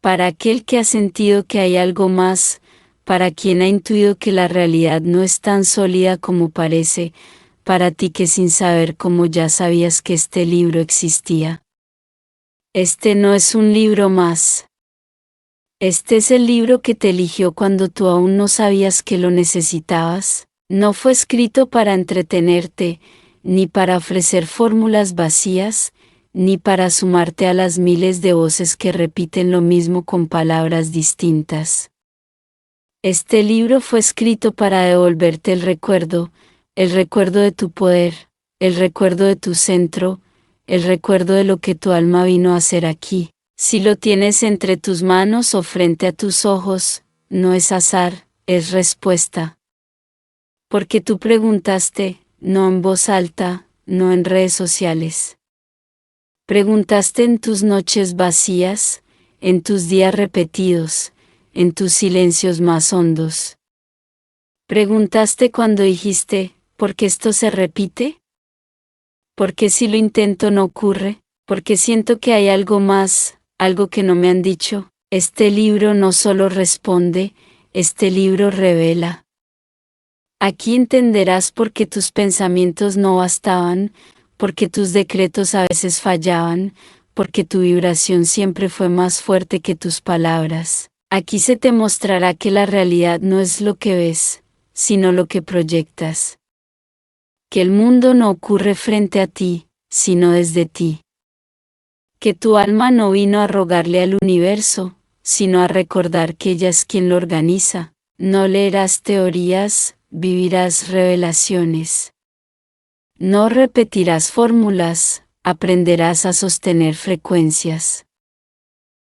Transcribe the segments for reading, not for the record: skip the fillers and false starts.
Para aquel que ha sentido que hay algo más, para quien ha intuido que la realidad no es tan sólida como parece, para ti que sin saber cómo ya sabías que este libro existía. Este no es un libro más. Este es el libro que te eligió cuando tú aún no sabías que lo necesitabas. No fue escrito para entretenerte, ni para ofrecer fórmulas vacías, ni para sumarte a las miles de voces que repiten lo mismo con palabras distintas. Este libro fue escrito para devolverte el recuerdo de tu poder, el recuerdo de tu centro, el recuerdo de lo que tu alma vino a hacer aquí. Si lo tienes entre tus manos o frente a tus ojos, no es azar, es respuesta. Porque tú preguntaste, no en voz alta, no en redes sociales. Preguntaste en tus noches vacías, en tus días repetidos, en tus silencios más hondos. Preguntaste cuando dijiste, ¿por qué esto se repite? ¿Por qué si lo intento no ocurre? Porque siento que hay algo más, algo que no me han dicho. Este libro no solo responde, este libro revela. Aquí entenderás por qué tus pensamientos no bastaban, porque tus decretos a veces fallaban, porque tu vibración siempre fue más fuerte que tus palabras. Aquí se te mostrará que la realidad no es lo que ves, sino lo que proyectas. Que el mundo no ocurre frente a ti, sino desde ti. Que tu alma no vino a rogarle al universo, sino a recordar que ella es quien lo organiza. No leerás teorías, vivirás revelaciones. No repetirás fórmulas, aprenderás a sostener frecuencias.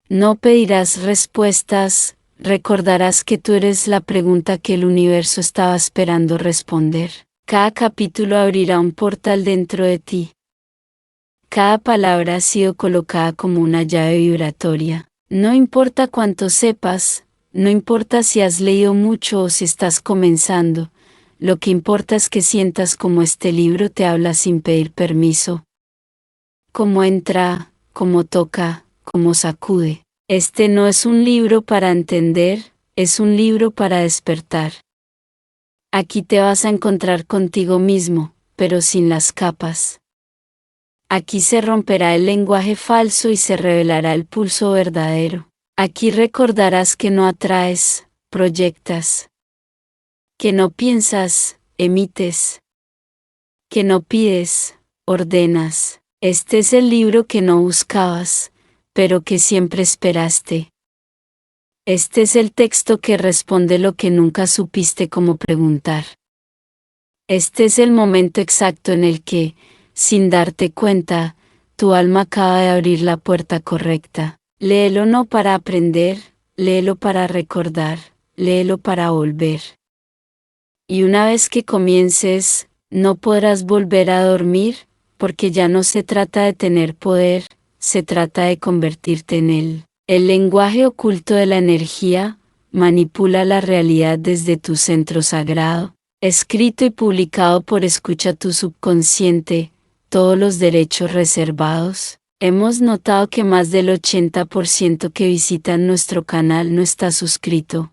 No pedirás respuestas, recordarás que tú eres la pregunta que el universo estaba esperando responder. Cada capítulo abrirá un portal dentro de ti. Cada palabra ha sido colocada como una llave vibratoria. No importa cuánto sepas, no importa si has leído mucho o si estás comenzando, lo que importa es que sientas como este libro te habla sin pedir permiso. Cómo entra, cómo toca, cómo sacude. Este no es un libro para entender, es un libro para despertar. Aquí te vas a encontrar contigo mismo, pero sin las capas. Aquí se romperá el lenguaje falso y se revelará el pulso verdadero. Aquí recordarás que no atraes, proyectas. Que no piensas, emites. Que no pides, ordenas. Este es el libro que no buscabas, pero que siempre esperaste. Este es el texto que responde lo que nunca supiste cómo preguntar. Este es el momento exacto en el que, sin darte cuenta, tu alma acaba de abrir la puerta correcta. Léelo no para aprender, léelo para recordar, léelo para volver. Y una vez que comiences, no podrás volver a dormir, porque ya no se trata de tener poder, se trata de convertirte en él. El lenguaje oculto de la energía manipula la realidad desde tu centro sagrado. Escrito y publicado por Escucha tu subconsciente, todos los derechos reservados. Hemos notado que más del 80% que visitan nuestro canal no está suscrito.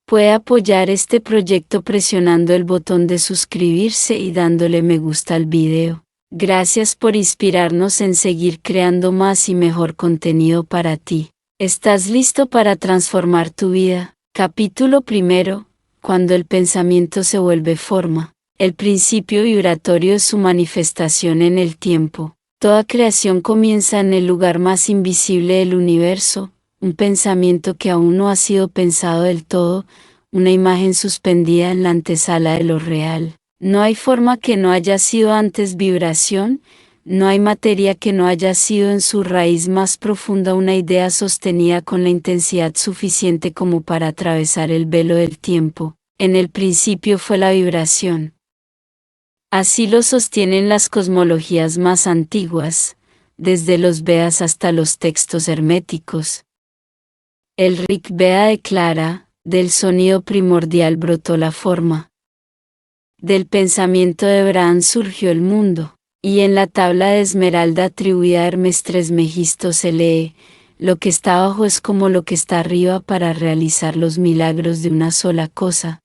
Puede apoyar este proyecto presionando el botón de suscribirse y dándole me gusta al video. Gracias por inspirarnos en seguir creando más y mejor contenido para ti. ¿Estás listo para transformar tu vida? Capítulo 1. Cuando el pensamiento se vuelve forma. El principio vibratorio es su manifestación en el tiempo. Toda creación comienza en el lugar más invisible del universo, un pensamiento que aún no ha sido pensado del todo, una imagen suspendida en la antesala de lo real. No hay forma que no haya sido antes vibración, no hay materia que no haya sido en su raíz más profunda una idea sostenida con la intensidad suficiente como para atravesar el velo del tiempo. En el principio fue la vibración. Así lo sostienen las cosmologías más antiguas, desde los Vedas hasta los textos herméticos. El Rig Veda declara, del sonido primordial brotó la forma. Del pensamiento de Brahman surgió el mundo, y en la tabla de esmeralda atribuida a Hermes Trismegisto se lee, lo que está abajo es como lo que está arriba para realizar los milagros de una sola cosa.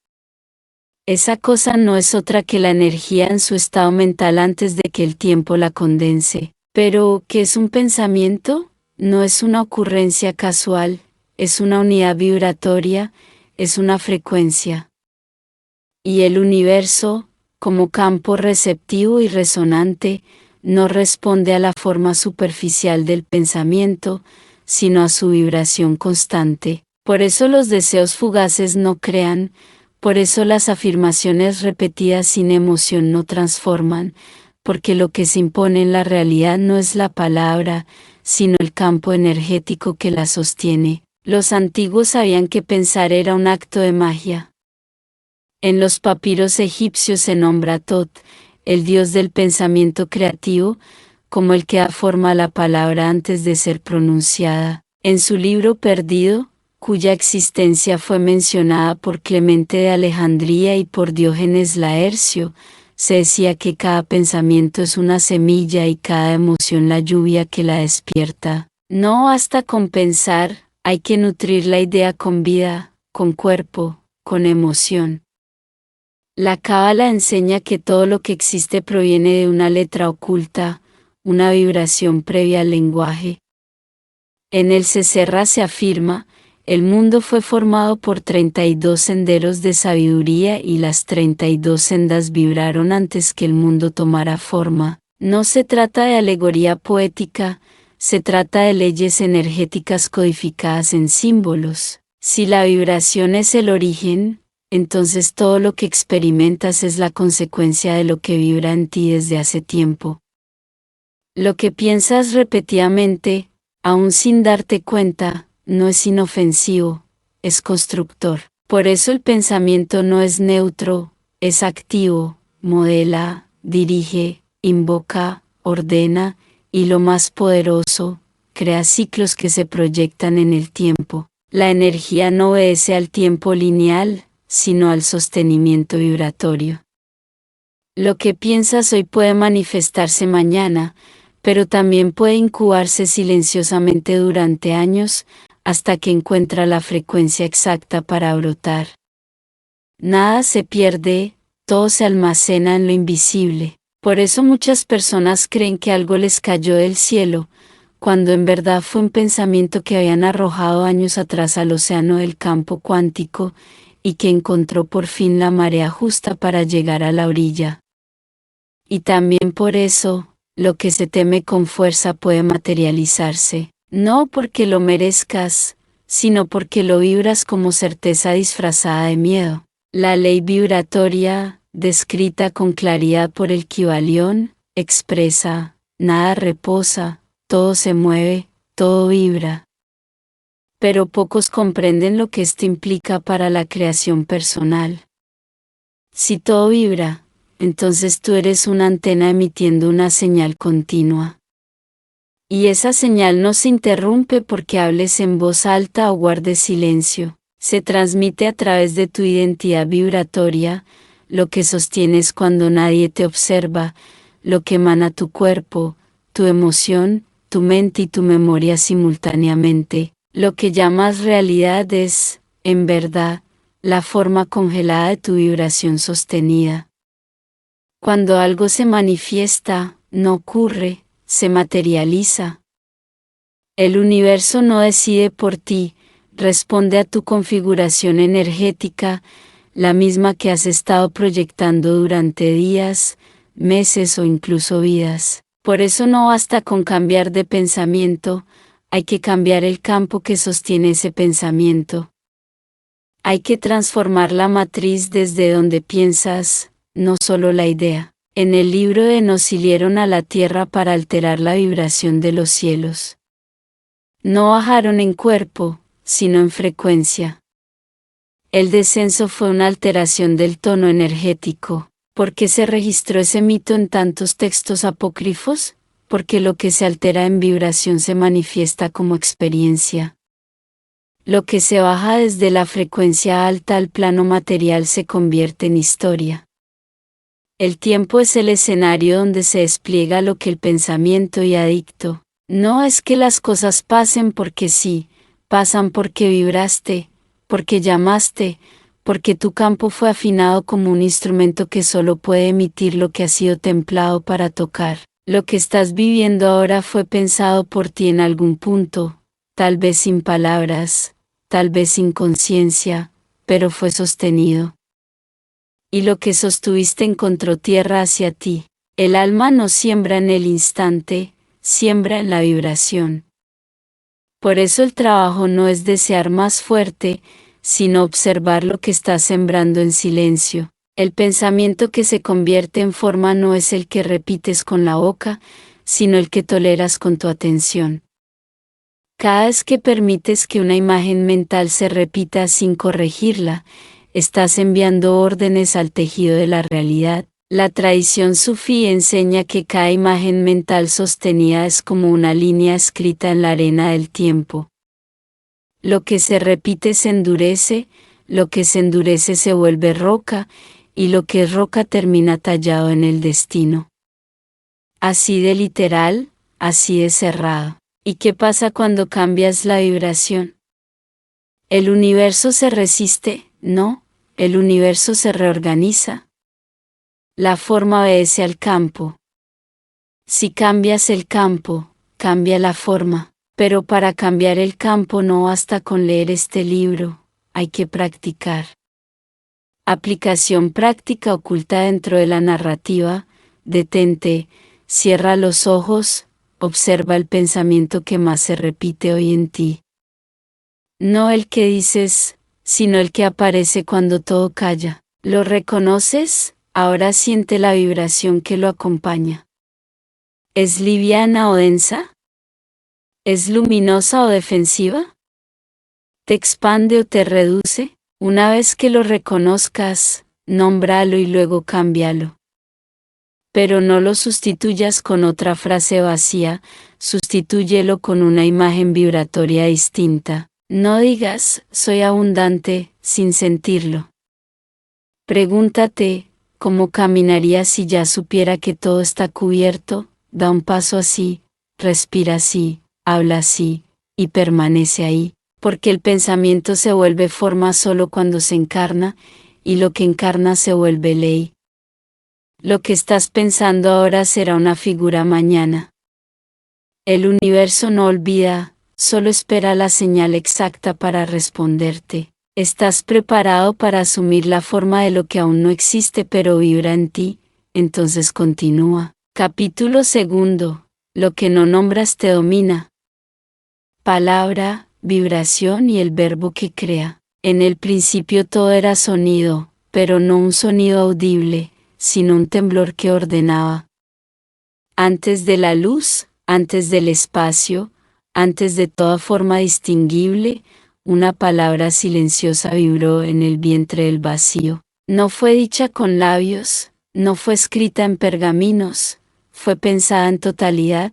Esa cosa no es otra que la energía en su estado mental antes de que el tiempo la condense. Pero, ¿qué es un pensamiento? No es una ocurrencia casual, es una unidad vibratoria, es una frecuencia. Y el universo, como campo receptivo y resonante, no responde a la forma superficial del pensamiento, sino a su vibración constante. Por eso los deseos fugaces no crean, por eso las afirmaciones repetidas sin emoción no transforman, porque lo que se impone en la realidad no es la palabra, sino el campo energético que la sostiene. Los antiguos sabían que pensar era un acto de magia. En los papiros egipcios se nombra Tot, el dios del pensamiento creativo, como el que da forma a la palabra antes de ser pronunciada. En su libro Perdido, cuya existencia fue mencionada por Clemente de Alejandría y por Diógenes Laercio, se decía que cada pensamiento es una semilla y cada emoción la lluvia que la despierta. No basta con pensar, hay que nutrir la idea con vida, con cuerpo, con emoción. La Cábala enseña que todo lo que existe proviene de una letra oculta, una vibración previa al lenguaje. En el Seserra se afirma, el mundo fue formado por 32 senderos de sabiduría y las 32 sendas vibraron antes que el mundo tomara forma. No se trata de alegoría poética, se trata de leyes energéticas codificadas en símbolos. Si la vibración es el origen, entonces todo lo que experimentas es la consecuencia de lo que vibra en ti desde hace tiempo. Lo que piensas repetidamente, aún sin darte cuenta, no es inofensivo, es constructor. Por eso el pensamiento no es neutro, es activo, modela, dirige, invoca, ordena, y lo más poderoso, crea ciclos que se proyectan en el tiempo. La energía no obedece al tiempo lineal, sino al sostenimiento vibratorio. Lo que piensas hoy puede manifestarse mañana, pero también puede incubarse silenciosamente durante años, hasta que encuentra la frecuencia exacta para brotar. Nada se pierde, todo se almacena en lo invisible. Por eso muchas personas creen que algo les cayó del cielo, cuando en verdad fue un pensamiento que habían arrojado años atrás al océano del campo cuántico, y que encontró por fin la marea justa para llegar a la orilla. Y también por eso, lo que se teme con fuerza puede materializarse, no porque lo merezcas, sino porque lo vibras como certeza disfrazada de miedo. La ley vibratoria, descrita con claridad por el Kybalión, expresa, nada reposa, todo se mueve, todo vibra. Pero pocos comprenden lo que esto implica para la creación personal. Si todo vibra, entonces tú eres una antena emitiendo una señal continua. Y esa señal no se interrumpe porque hables en voz alta o guardes silencio. Se transmite a través de tu identidad vibratoria, lo que sostienes cuando nadie te observa, lo que emana tu cuerpo, tu emoción, tu mente y tu memoria simultáneamente. Lo que llamas realidad es, en verdad, la forma congelada de tu vibración sostenida. Cuando algo se manifiesta, no ocurre, se materializa. El universo no decide por ti, responde a tu configuración energética, la misma que has estado proyectando durante días, meses o incluso vidas. Por eso no basta con cambiar de pensamiento, hay que cambiar el campo que sostiene ese pensamiento. Hay que transformar la matriz desde donde piensas, no solo la idea. En el libro de Nos hirieron a la tierra para alterar la vibración de los cielos. No bajaron en cuerpo, sino en frecuencia. El descenso fue una alteración del tono energético. ¿Por qué se registró ese mito en tantos textos apócrifos? Porque lo que se altera en vibración se manifiesta como experiencia. Lo que se baja desde la frecuencia alta al plano material se convierte en historia. El tiempo es el escenario donde se despliega lo que el pensamiento y adicto, No es que las cosas pasen porque sí, pasan porque vibraste, porque llamaste, porque tu campo fue afinado como un instrumento que solo puede emitir lo que ha sido templado para tocar. Lo que estás viviendo ahora fue pensado por ti en algún punto, tal vez sin palabras, tal vez sin conciencia, pero fue sostenido. Y lo que sostuviste encontró tierra hacia ti. El alma no siembra en el instante, siembra en la vibración. Por eso el trabajo no es desear más fuerte, sino observar lo que estás sembrando en silencio. El pensamiento que se convierte en forma no es el que repites con la boca, sino el que toleras con tu atención. Cada vez que permites que una imagen mental se repita sin corregirla, estás enviando órdenes al tejido de la realidad. La tradición sufí enseña que cada imagen mental sostenida es como una línea escrita en la arena del tiempo. Lo que se repite se endurece, lo que se endurece se vuelve roca, y lo que es roca termina tallado en el destino. Así de literal, así de cerrado. ¿Y qué pasa cuando cambias la vibración? ¿El universo se resiste? No, el universo se reorganiza. La forma obedece al campo. Si cambias el campo, cambia la forma. Pero para cambiar el campo no basta con leer este libro, hay que practicar. Aplicación práctica oculta dentro de la narrativa. Detente, cierra los ojos, observa el pensamiento que más se repite hoy en ti. No el que dices, sino el que aparece cuando todo calla. ¿Lo reconoces? Ahora siente la vibración que lo acompaña. ¿Es liviana o densa? ¿Es luminosa o defensiva? ¿Te expande o te reduce? Una vez que lo reconozcas, nómbralo y luego cámbialo. Pero no lo sustituyas con otra frase vacía, sustitúyelo con una imagen vibratoria distinta. No digas, soy abundante, sin sentirlo. Pregúntate, ¿cómo caminaría si ya supiera que todo está cubierto? Da un paso así, respira así, habla así, y permanece ahí, porque el pensamiento se vuelve forma solo cuando se encarna, y lo que encarna se vuelve ley. Lo que estás pensando ahora será una figura mañana. El universo no olvida, solo espera la señal exacta para responderte. Estás preparado para asumir la forma de lo que aún no existe pero vibra en ti, entonces continúa. Capítulo 2. Lo que no nombras te domina. Palabra, vibración y el verbo que crea. En el principio todo era sonido, pero no un sonido audible, sino un temblor que ordenaba. Antes de la luz, antes del espacio, antes de toda forma distinguible, una palabra silenciosa vibró en el vientre del vacío. No fue dicha con labios, no fue escrita en pergaminos, fue pensada en totalidad.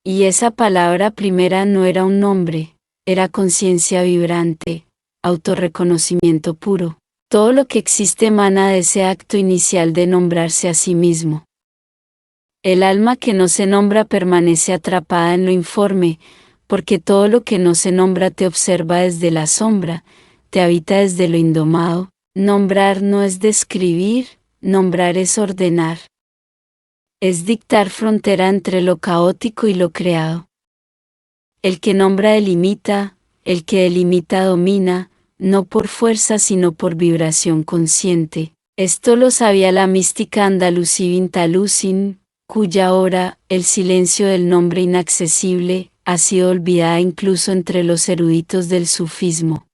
Y esa palabra primera no era un nombre, era conciencia vibrante, autorreconocimiento puro. Todo lo que existe emana de ese acto inicial de nombrarse a sí mismo. El alma que no se nombra permanece atrapada en lo informe, porque todo lo que no se nombra te observa desde la sombra, te habita desde lo indomado. Nombrar no es describir, nombrar es ordenar. Es dictar frontera entre lo caótico y lo creado. El que nombra delimita, el que delimita domina, no por fuerza sino por vibración consciente. Esto lo sabía la mística andalusí Bintalusin, cuya obra, El silencio del nombre inaccesible, ha sido olvidada incluso entre los eruditos del sufismo.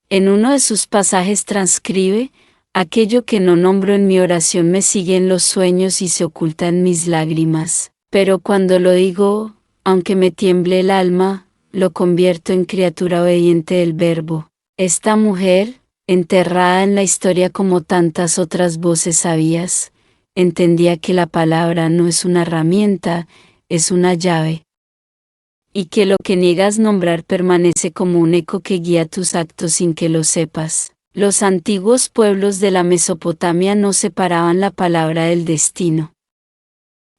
En uno de sus pasajes transcribe, aquello que no nombro en mi oración me sigue en los sueños y se oculta en mis lágrimas, pero cuando lo digo, aunque me tiemble el alma, lo convierto en criatura obediente del verbo. Esta mujer, enterrada en la historia como tantas otras voces sabias, entendía que la palabra no es una herramienta, es una llave. Y que lo que niegas nombrar permanece como un eco que guía tus actos sin que lo sepas. Los antiguos pueblos de la Mesopotamia no separaban la palabra del destino.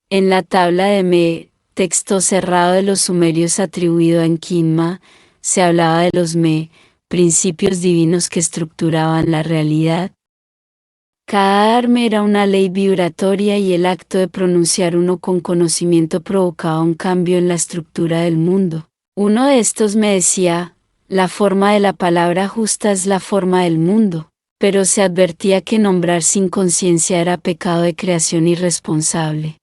En la tabla de texto cerrado de los sumerios atribuido a Enkinma, se hablaba de los principios divinos que estructuraban la realidad. Cada arma era una ley vibratoria y el acto de pronunciar uno con conocimiento provocaba un cambio en la estructura del mundo. Uno de estos me decía, la forma de la palabra justa es la forma del mundo, pero se advertía que nombrar sin conciencia era pecado de creación irresponsable.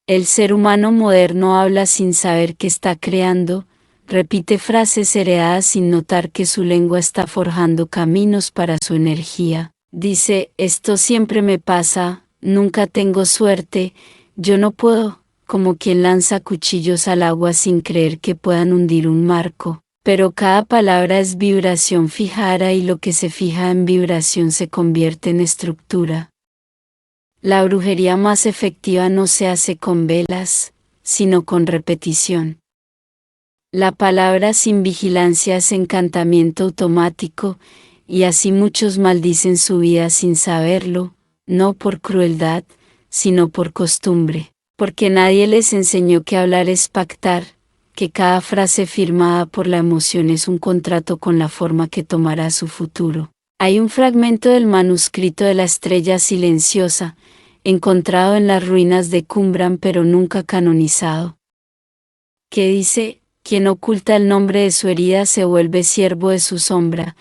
El ser humano moderno habla sin saber que está creando, repite frases heredadas sin notar que su lengua está forjando caminos para su energía. Dice, esto siempre me pasa, nunca tengo suerte, yo no puedo, como quien lanza cuchillos al agua sin creer que puedan hundir un marco. Pero cada palabra es vibración fijada y lo que se fija en vibración se convierte en estructura. La brujería más efectiva no se hace con velas, sino con repetición. La palabra sin vigilancia es encantamiento automático, y así muchos maldicen su vida sin saberlo, no por crueldad, sino por costumbre, porque nadie les enseñó que hablar es pactar, que cada frase firmada por la emoción es un contrato con la forma que tomará su futuro. Hay un fragmento del manuscrito de la estrella silenciosa, encontrado en las ruinas de Qumran pero nunca canonizado, que dice, quien oculta el nombre de su herida se vuelve siervo de su sombra,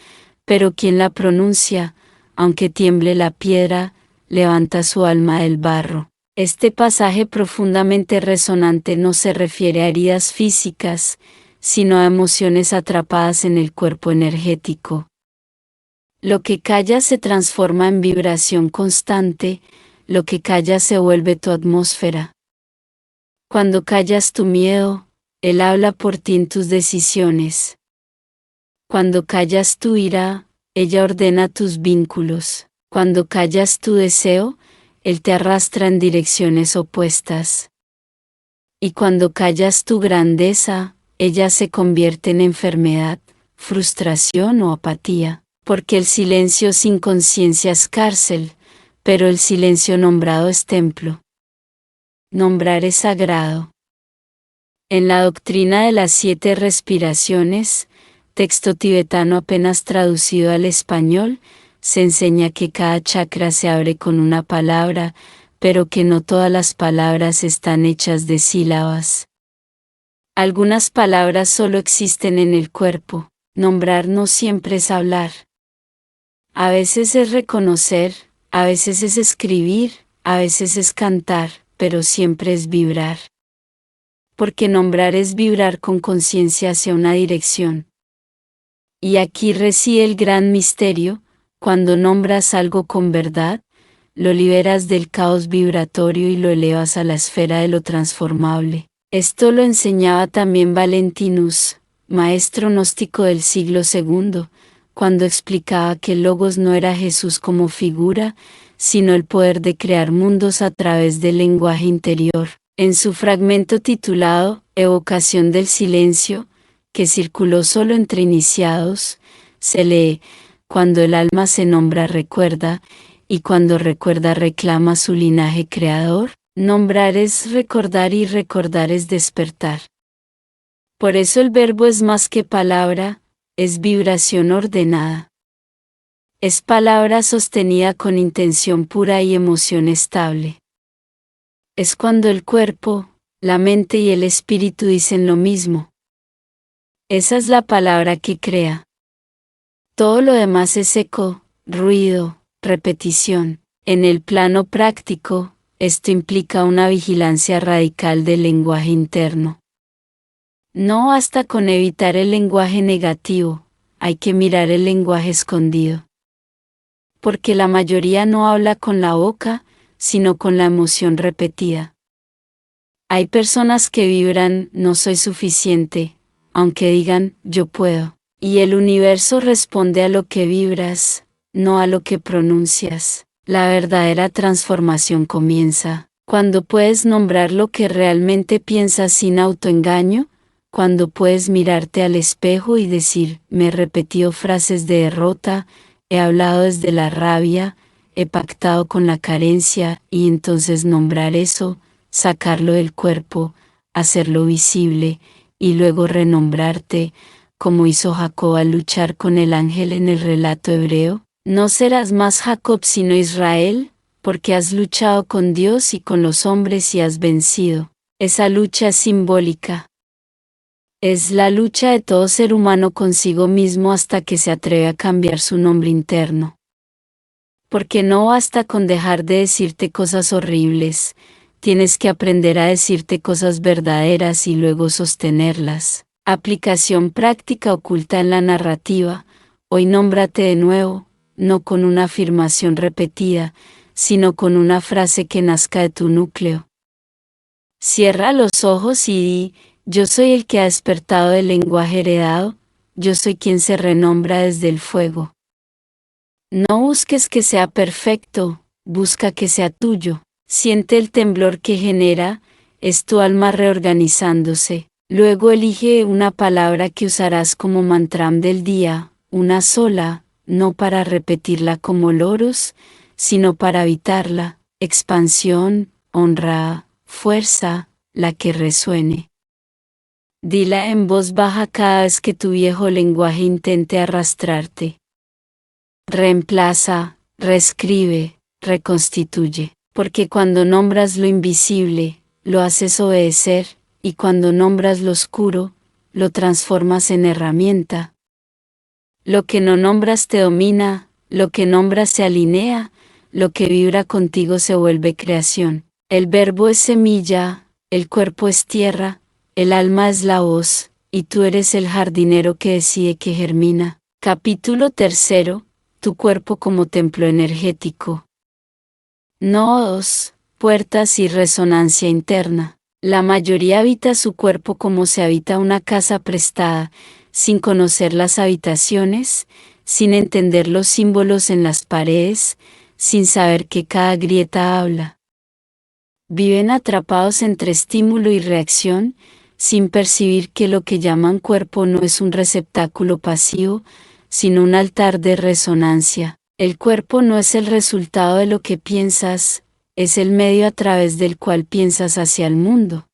pero quien la pronuncia, aunque tiemble la piedra, levanta su alma del barro. Este pasaje profundamente resonante no se refiere a heridas físicas, sino a emociones atrapadas en el cuerpo energético. Lo que callas se transforma en vibración constante, lo que callas se vuelve tu atmósfera. Cuando callas tu miedo, él habla por ti en tus decisiones. Cuando callas tu ira, ella ordena tus vínculos. Cuando callas tu deseo, él te arrastra en direcciones opuestas. Y cuando callas tu grandeza, ella se convierte en enfermedad, frustración o apatía, porque el silencio sin conciencia es cárcel, pero el silencio nombrado es templo. Nombrar es sagrado. En la doctrina de las 7 respiraciones, texto tibetano apenas traducido al español, se enseña que cada chakra se abre con una palabra, pero que no todas las palabras están hechas de sílabas. Algunas palabras solo existen en el cuerpo, nombrar no siempre es hablar. A veces es reconocer, a veces es escribir, a veces es cantar, pero siempre es vibrar. Porque nombrar es vibrar con conciencia hacia una dirección. Y aquí reside el gran misterio, cuando nombras algo con verdad, lo liberas del caos vibratorio y lo elevas a la esfera de lo transformable. Esto lo enseñaba también Valentinus, maestro gnóstico del siglo II, cuando explicaba que el Logos no era Jesús como figura, sino el poder de crear mundos a través del lenguaje interior. En su fragmento titulado Evocación del Silencio, que circuló solo entre iniciados, se lee, cuando el alma se nombra recuerda, y cuando recuerda reclama su linaje creador, nombrar es recordar y recordar es despertar. Por eso el verbo es más que palabra, es vibración ordenada. Es palabra sostenida con intención pura y emoción estable. Es cuando el cuerpo, la mente y el espíritu dicen lo mismo. Esa es la palabra que crea. Todo lo demás es eco, ruido, repetición. En el plano práctico, esto implica una vigilancia radical del lenguaje interno. No basta con evitar el lenguaje negativo, hay que mirar el lenguaje escondido. Porque la mayoría no habla con la boca, sino con la emoción repetida. Hay personas que vibran, no soy suficiente, aunque digan, yo puedo. Y el universo responde a lo que vibras, no a lo que pronuncias. La verdadera transformación comienza cuando puedes nombrar lo que realmente piensas sin autoengaño, cuando puedes mirarte al espejo y decir, me he repetido frases de derrota, he hablado desde la rabia, he pactado con la carencia, y entonces nombrar eso, sacarlo del cuerpo, hacerlo visible, y luego renombrarte, como hizo Jacob al luchar con el ángel en el relato hebreo. No serás más Jacob sino Israel, porque has luchado con Dios y con los hombres y has vencido. Esa lucha es simbólica. Es la lucha de todo ser humano consigo mismo hasta que se atreve a cambiar su nombre interno. Porque no basta con dejar de decirte cosas horribles, tienes que aprender a decirte cosas verdaderas y luego sostenerlas. Aplicación práctica oculta en la narrativa. Hoy nómbrate de nuevo, no con una afirmación repetida, sino con una frase que nazca de tu núcleo. Cierra los ojos y di: yo soy el que ha despertado del lenguaje heredado, yo soy quien se renombra desde el fuego. No busques que sea perfecto, busca que sea tuyo. Siente el temblor que genera, es tu alma reorganizándose. Luego elige una palabra que usarás como mantram del día, una sola, no para repetirla como loros, sino para habitarla. Expansión, honra, fuerza, la que resuene. Dila en voz baja cada vez que tu viejo lenguaje intente arrastrarte. Reemplaza, reescribe, reconstituye, porque cuando nombras lo invisible, lo haces obedecer, y cuando nombras lo oscuro, lo transformas en herramienta. Lo que no nombras te domina, lo que nombras se alinea, lo que vibra contigo se vuelve creación. El verbo es semilla, el cuerpo es tierra, el alma es la voz, y tú eres el jardinero que decide que germina. Capítulo 3. Tu cuerpo como templo energético. Nodos, puertas y resonancia interna. La mayoría habita su cuerpo como se habita una casa prestada, sin conocer las habitaciones, sin entender los símbolos en las paredes, sin saber que cada grieta habla. Viven atrapados entre estímulo y reacción, sin percibir que lo que llaman cuerpo no es un receptáculo pasivo, sino un altar de resonancia. El cuerpo no es el resultado de lo que piensas, es el medio a través del cual piensas hacia el mundo.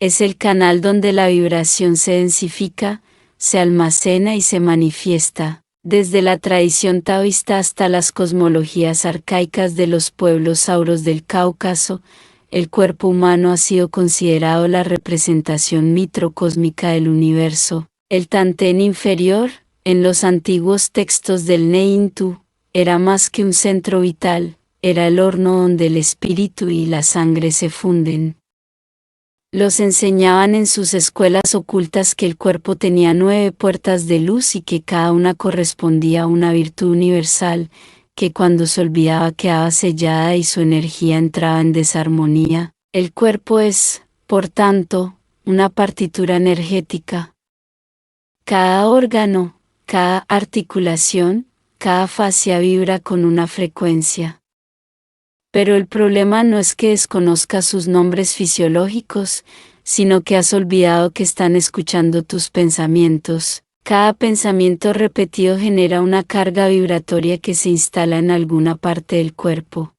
Es el canal donde la vibración se densifica, se almacena y se manifiesta. Desde la tradición taoísta hasta las cosmologías arcaicas de los pueblos sauros del Cáucaso, el cuerpo humano ha sido considerado la representación microcósmica del universo. El Tantén inferior, en los antiguos textos del Neintu, era más que un centro vital, era el horno donde el espíritu y la sangre se funden. Los enseñaban en sus escuelas ocultas que el cuerpo tenía 9 puertas de luz y que cada una correspondía a una virtud universal, que cuando se olvidaba quedaba sellada y su energía entraba en desarmonía. El cuerpo es, por tanto, una partitura energética. Cada órgano, cada articulación, cada fascia vibra con una frecuencia. Pero el problema no es que desconozcas sus nombres fisiológicos, sino que has olvidado que están escuchando tus pensamientos. Cada pensamiento repetido genera una carga vibratoria que se instala en alguna parte del cuerpo.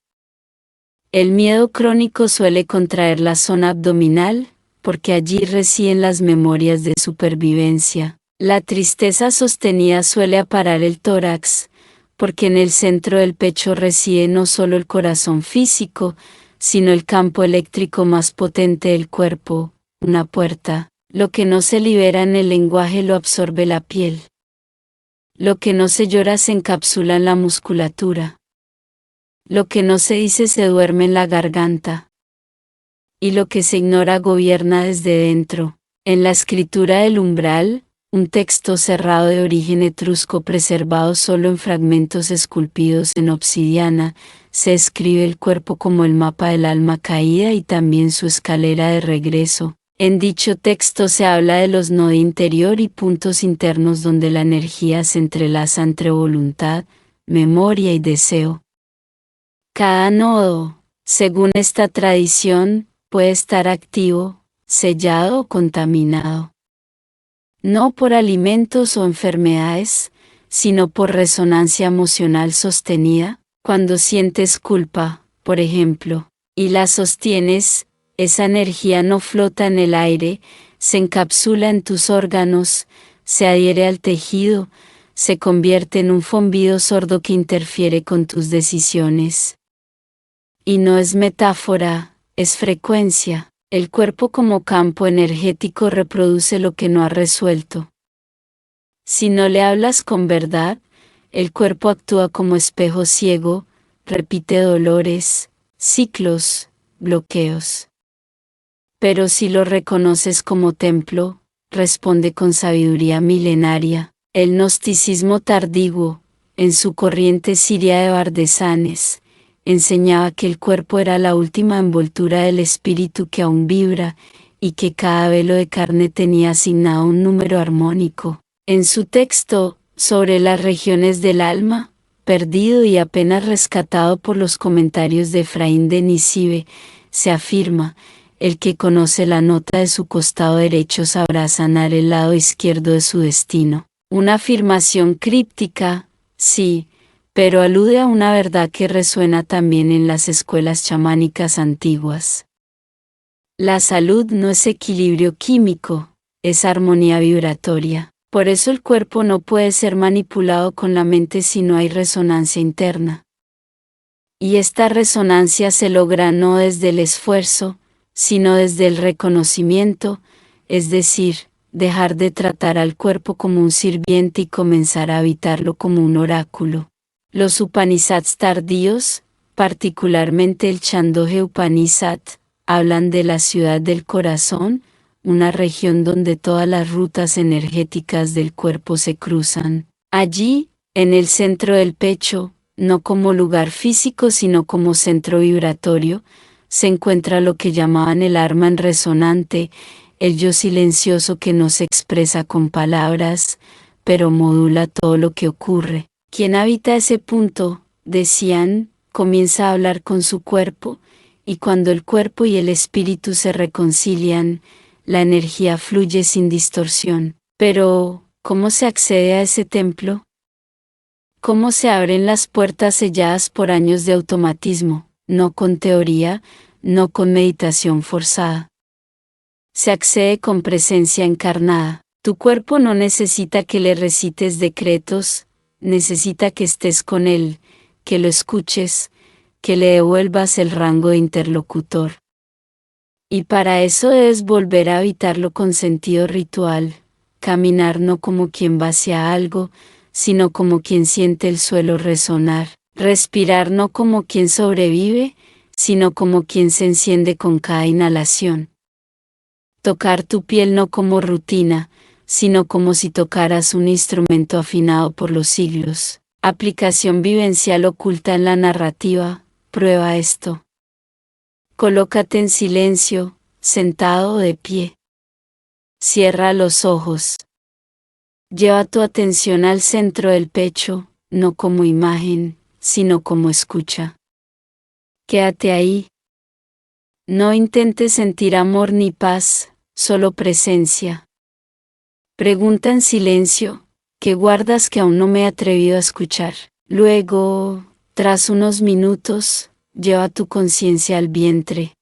El miedo crónico suele contraer la zona abdominal, porque allí residen las memorias de supervivencia. La tristeza sostenida suele aparar el tórax, porque en el centro del pecho reside no solo el corazón físico, sino el campo eléctrico más potente del cuerpo, una puerta. Lo que no se libera en el lenguaje lo absorbe la piel. Lo que no se llora se encapsula en la musculatura. Lo que no se dice se duerme en la garganta. Y lo que se ignora gobierna desde dentro. En la escritura del umbral, un texto cerrado de origen etrusco preservado solo en fragmentos esculpidos en obsidiana, se escribe el cuerpo como el mapa del alma caída y también su escalera de regreso. En dicho texto se habla de los nodos interior y puntos internos donde la energía se entrelaza entre voluntad, memoria y deseo. Cada nodo, según esta tradición, puede estar activo, sellado o contaminado. No por alimentos o enfermedades, sino por resonancia emocional sostenida. Cuando sientes culpa, por ejemplo, y la sostienes, Esa energía no flota en el aire, se encapsula en tus órganos, se adhiere al tejido, se convierte en un zumbido sordo que interfiere con tus decisiones. Y no es metáfora, es frecuencia. El cuerpo como campo energético reproduce lo que no ha resuelto. Si no le hablas con verdad, el cuerpo actúa como espejo ciego, repite dolores, ciclos, bloqueos. Pero si lo reconoces como templo, responde con sabiduría milenaria. El gnosticismo tardío, en su corriente siria de Bardesanes, enseñaba que el cuerpo era la última envoltura del espíritu que aún vibra, y que cada velo de carne tenía asignado un número armónico. En su texto, sobre las regiones del alma, perdido y apenas rescatado por los comentarios de Efraín de Nisibe, se afirma: el que conoce la nota de su costado derecho sabrá sanar el lado izquierdo de su destino. Una afirmación críptica, sí, pero alude a una verdad que resuena también en las escuelas chamánicas antiguas. La salud no es equilibrio químico, es armonía vibratoria. Por eso el cuerpo no puede ser manipulado con la mente si no hay resonancia interna. Y esta resonancia se logra no desde el esfuerzo, sino desde el reconocimiento, es decir, dejar de tratar al cuerpo como un sirviente y comenzar a habitarlo como un oráculo. Los Upanishads tardíos, particularmente el Chandogya Upanishad, hablan de la ciudad del corazón, una región donde todas las rutas energéticas del cuerpo se cruzan. Allí, en el centro del pecho, no como lugar físico sino como centro vibratorio, se encuentra lo que llamaban el Atman resonante, el yo silencioso que no se expresa con palabras, pero modula todo lo que ocurre. Quien habita ese punto, decían, comienza a hablar con su cuerpo, y cuando el cuerpo y el espíritu se reconcilian, la energía fluye sin distorsión. Pero, ¿cómo se accede a ese templo? ¿Cómo se abren las puertas selladas por años de automatismo? No con teoría, no con meditación forzada. Se accede con presencia encarnada. Tu cuerpo no necesita que le recites decretos, necesita que estés con él, que lo escuches, que le devuelvas el rango de interlocutor. Y para eso debes volver a habitarlo con sentido ritual, caminar no como quien va hacia algo, sino como quien siente el suelo resonar, respirar no como quien sobrevive, sino como quien se enciende con cada inhalación. Tocar tu piel no como rutina, sino como si tocaras un instrumento afinado por los siglos. Aplicación vivencial oculta en la narrativa, prueba esto. Colócate en silencio, sentado o de pie. Cierra los ojos. Lleva tu atención al centro del pecho, no como imagen, sino como escucha. Quédate ahí. No intentes sentir amor ni paz, solo presencia. Pregunta en silencio, ¿qué guardas que aún no me he atrevido a escuchar? Luego, tras unos minutos, lleva tu conciencia al vientre.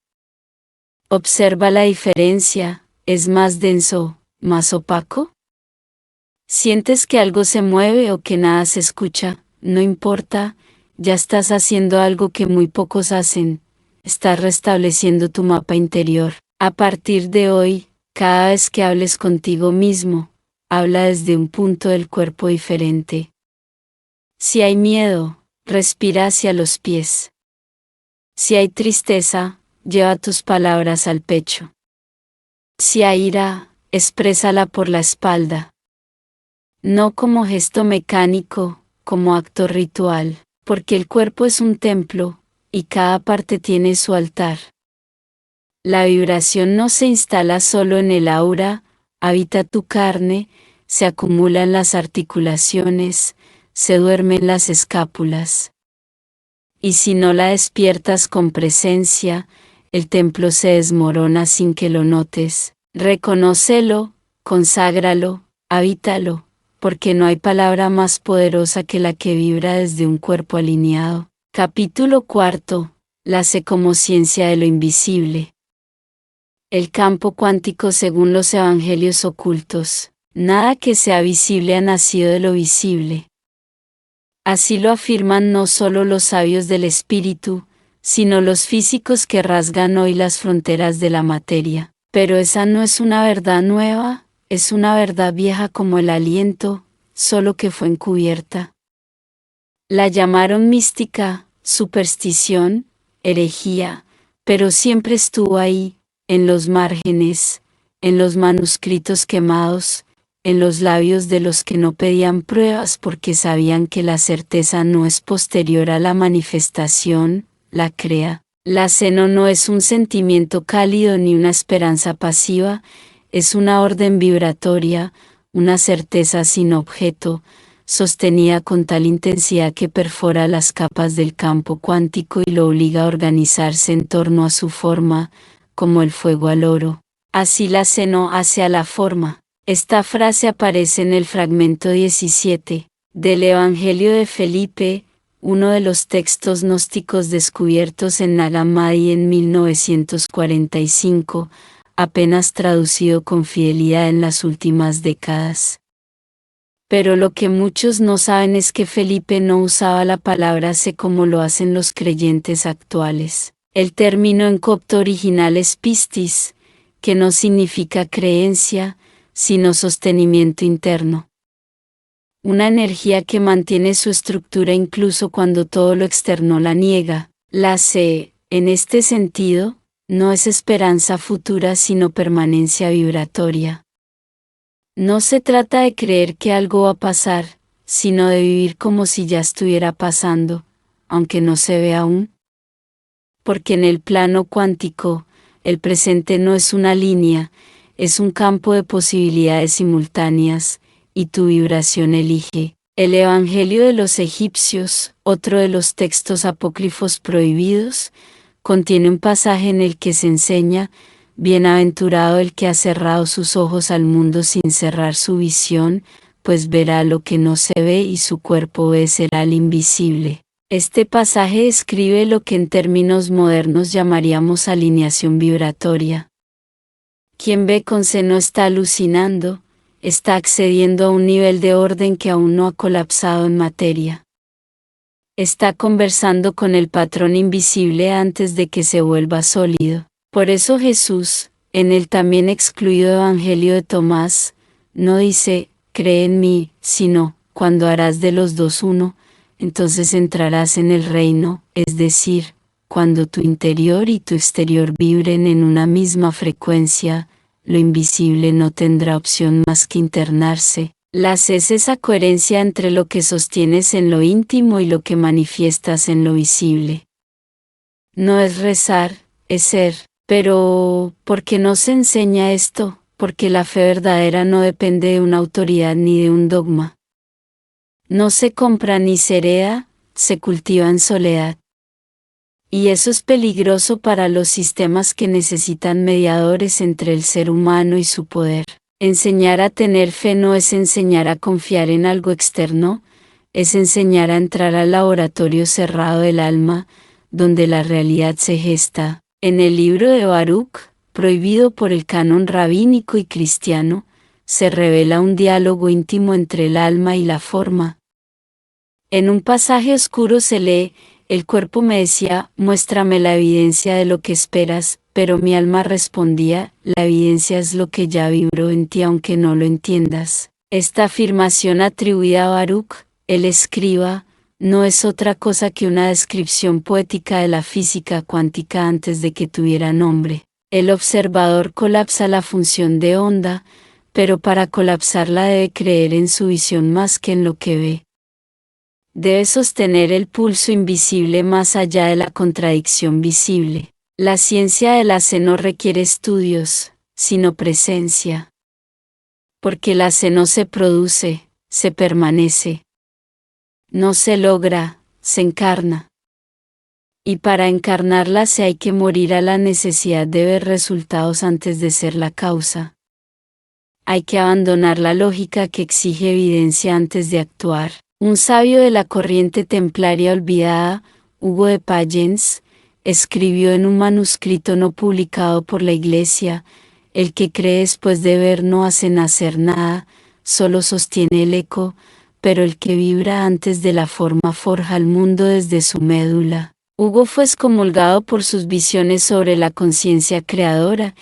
Observa la diferencia, ¿es más denso, más opaco? ¿Sientes que algo se mueve o que nada se escucha? No importa, ya estás haciendo algo que muy pocos hacen, estás restableciendo tu mapa interior. A partir de hoy, cada vez que hables contigo mismo, habla desde un punto del cuerpo diferente. Si hay miedo, respira hacia los pies. Si hay tristeza, lleva tus palabras al pecho. Si hay ira, exprésala por la espalda. No como gesto mecánico, como acto ritual, porque el cuerpo es un templo, y cada parte tiene su altar. La vibración no se instala solo en el aura, habita tu carne, se acumula en las articulaciones, se duerme en las escápulas. Y si no la despiertas con presencia, el templo se desmorona sin que lo notes. Reconócelo, conságralo, habítalo, porque no hay palabra más poderosa que la que vibra desde un cuerpo alineado. Capítulo 4. La sé como ciencia de lo invisible. El campo cuántico según los evangelios ocultos. Nada que sea visible ha nacido de lo visible. Así lo afirman no solo los sabios del espíritu, sino los físicos que rasgan hoy las fronteras de la materia. Pero esa no es una verdad nueva, es una verdad vieja como el aliento, solo que fue encubierta. La llamaron mística, superstición, herejía, pero siempre estuvo ahí, en los márgenes, en los manuscritos quemados, en los labios de los que no pedían pruebas porque sabían que la certeza no es posterior a la manifestación, la crea. La seno no es un sentimiento cálido ni una esperanza pasiva, es una orden vibratoria, una certeza sin objeto, sostenida con tal intensidad que perfora las capas del campo cuántico y lo obliga a organizarse en torno a su forma, como el fuego al oro. Así la seno hace a la forma. Esta frase aparece en el fragmento 17 del Evangelio de Felipe, uno de los textos gnósticos descubiertos en Nag Hammadi en 1945, apenas traducido con fidelidad en las últimas décadas. Pero lo que muchos no saben es que Felipe no usaba la palabra sé como lo hacen los creyentes actuales. El término en copto original es pistis, que no significa creencia, sino sostenimiento interno. Una energía que mantiene su estructura incluso cuando todo lo externo la niega. La sé, en este sentido, no es esperanza futura sino permanencia vibratoria. No se trata de creer que algo va a pasar, sino de vivir como si ya estuviera pasando, aunque no se ve aún. Porque en el plano cuántico, el presente no es una línea, es un campo de posibilidades simultáneas, y tu vibración elige. El Evangelio de los egipcios, otro de los textos apócrifos prohibidos, contiene un pasaje en el que se enseña, bienaventurado el que ha cerrado sus ojos al mundo sin cerrar su visión, pues verá lo que no se ve y su cuerpo ve será el invisible. Este pasaje describe lo que en términos modernos llamaríamos alineación vibratoria. Quien ve con seno está alucinando, está accediendo a un nivel de orden que aún no ha colapsado en materia. Está conversando con el patrón invisible antes de que se vuelva sólido. Por eso Jesús, en el también excluido Evangelio de Tomás, no dice, cree en mí, sino, cuando harás de los dos uno, entonces entrarás en el reino, es decir, cuando tu interior y tu exterior vibren en una misma frecuencia, lo invisible no tendrá opción más que internarse. Es esa coherencia entre lo que sostienes en lo íntimo y lo que manifiestas en lo visible. No es rezar, es ser. Pero, ¿por qué no se enseña esto? Porque la fe verdadera no depende de una autoridad ni de un dogma. No se compra ni se hereda, se cultiva en soledad. Y eso es peligroso para los sistemas que necesitan mediadores entre el ser humano y su poder. Enseñar a tener fe no es enseñar a confiar en algo externo, es enseñar a entrar al laboratorio cerrado del alma, donde la realidad se gesta. En el libro de Baruch, prohibido por el canon rabínico y cristiano, se revela un diálogo íntimo entre el alma y la forma. En un pasaje oscuro se lee, el cuerpo me decía, muéstrame la evidencia de lo que esperas, pero mi alma respondía, la evidencia es lo que ya vibró en ti aunque no lo entiendas. Esta afirmación atribuida a Baruch, el escriba, no es otra cosa que una descripción poética de la física cuántica antes de que tuviera nombre. El observador colapsa la función de onda, pero para colapsarla debe creer en su visión más que en lo que ve. Debe sostener el pulso invisible más allá de la contradicción visible. La ciencia de la C no requiere estudios, sino presencia. Porque la C no se produce, se permanece. No se logra, se encarna. Y para encarnarla se hay que morir a la necesidad de ver resultados antes de ser la causa. Hay que abandonar la lógica que exige evidencia antes de actuar. Un sabio de la corriente templaria olvidada, Hugo de Payens, escribió en un manuscrito no publicado por la Iglesia: el que cree después de ver no hace nacer nada, solo sostiene el eco, pero el que vibra antes de la forma forja el mundo desde su médula. Hugo fue excomulgado por sus visiones sobre la conciencia creadora,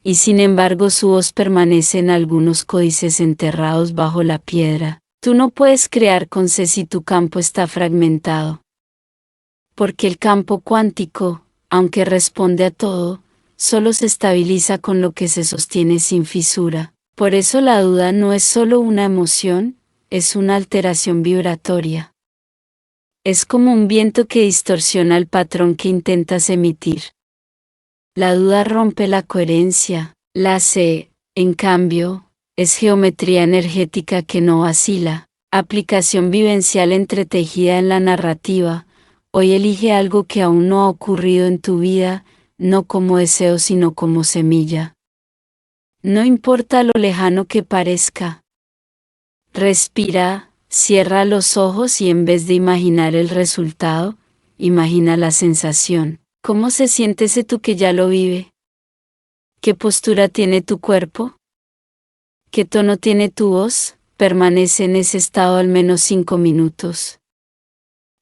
y sin embargo su voz permanece en algunos códices enterrados bajo la piedra. Tú no puedes crear con C si tu campo está fragmentado. Porque el campo cuántico, aunque responde a todo, solo se estabiliza con lo que se sostiene sin fisura. Por eso la duda no es solo una emoción, es una alteración vibratoria. Es como un viento que distorsiona el patrón que intentas emitir. La duda rompe la coherencia. La C, en cambio, es geometría energética que no vacila. Aplicación vivencial entretejida en la narrativa. Hoy elige algo que aún no ha ocurrido en tu vida, no como deseo sino como semilla. No importa lo lejano que parezca. Respira, cierra los ojos y en vez de imaginar el resultado, imagina la sensación. ¿Cómo se siente ese tú que ya lo vive? ¿Qué postura tiene tu cuerpo? ¿Qué tono tiene tu voz? Permanece en ese estado al menos 5 minutos.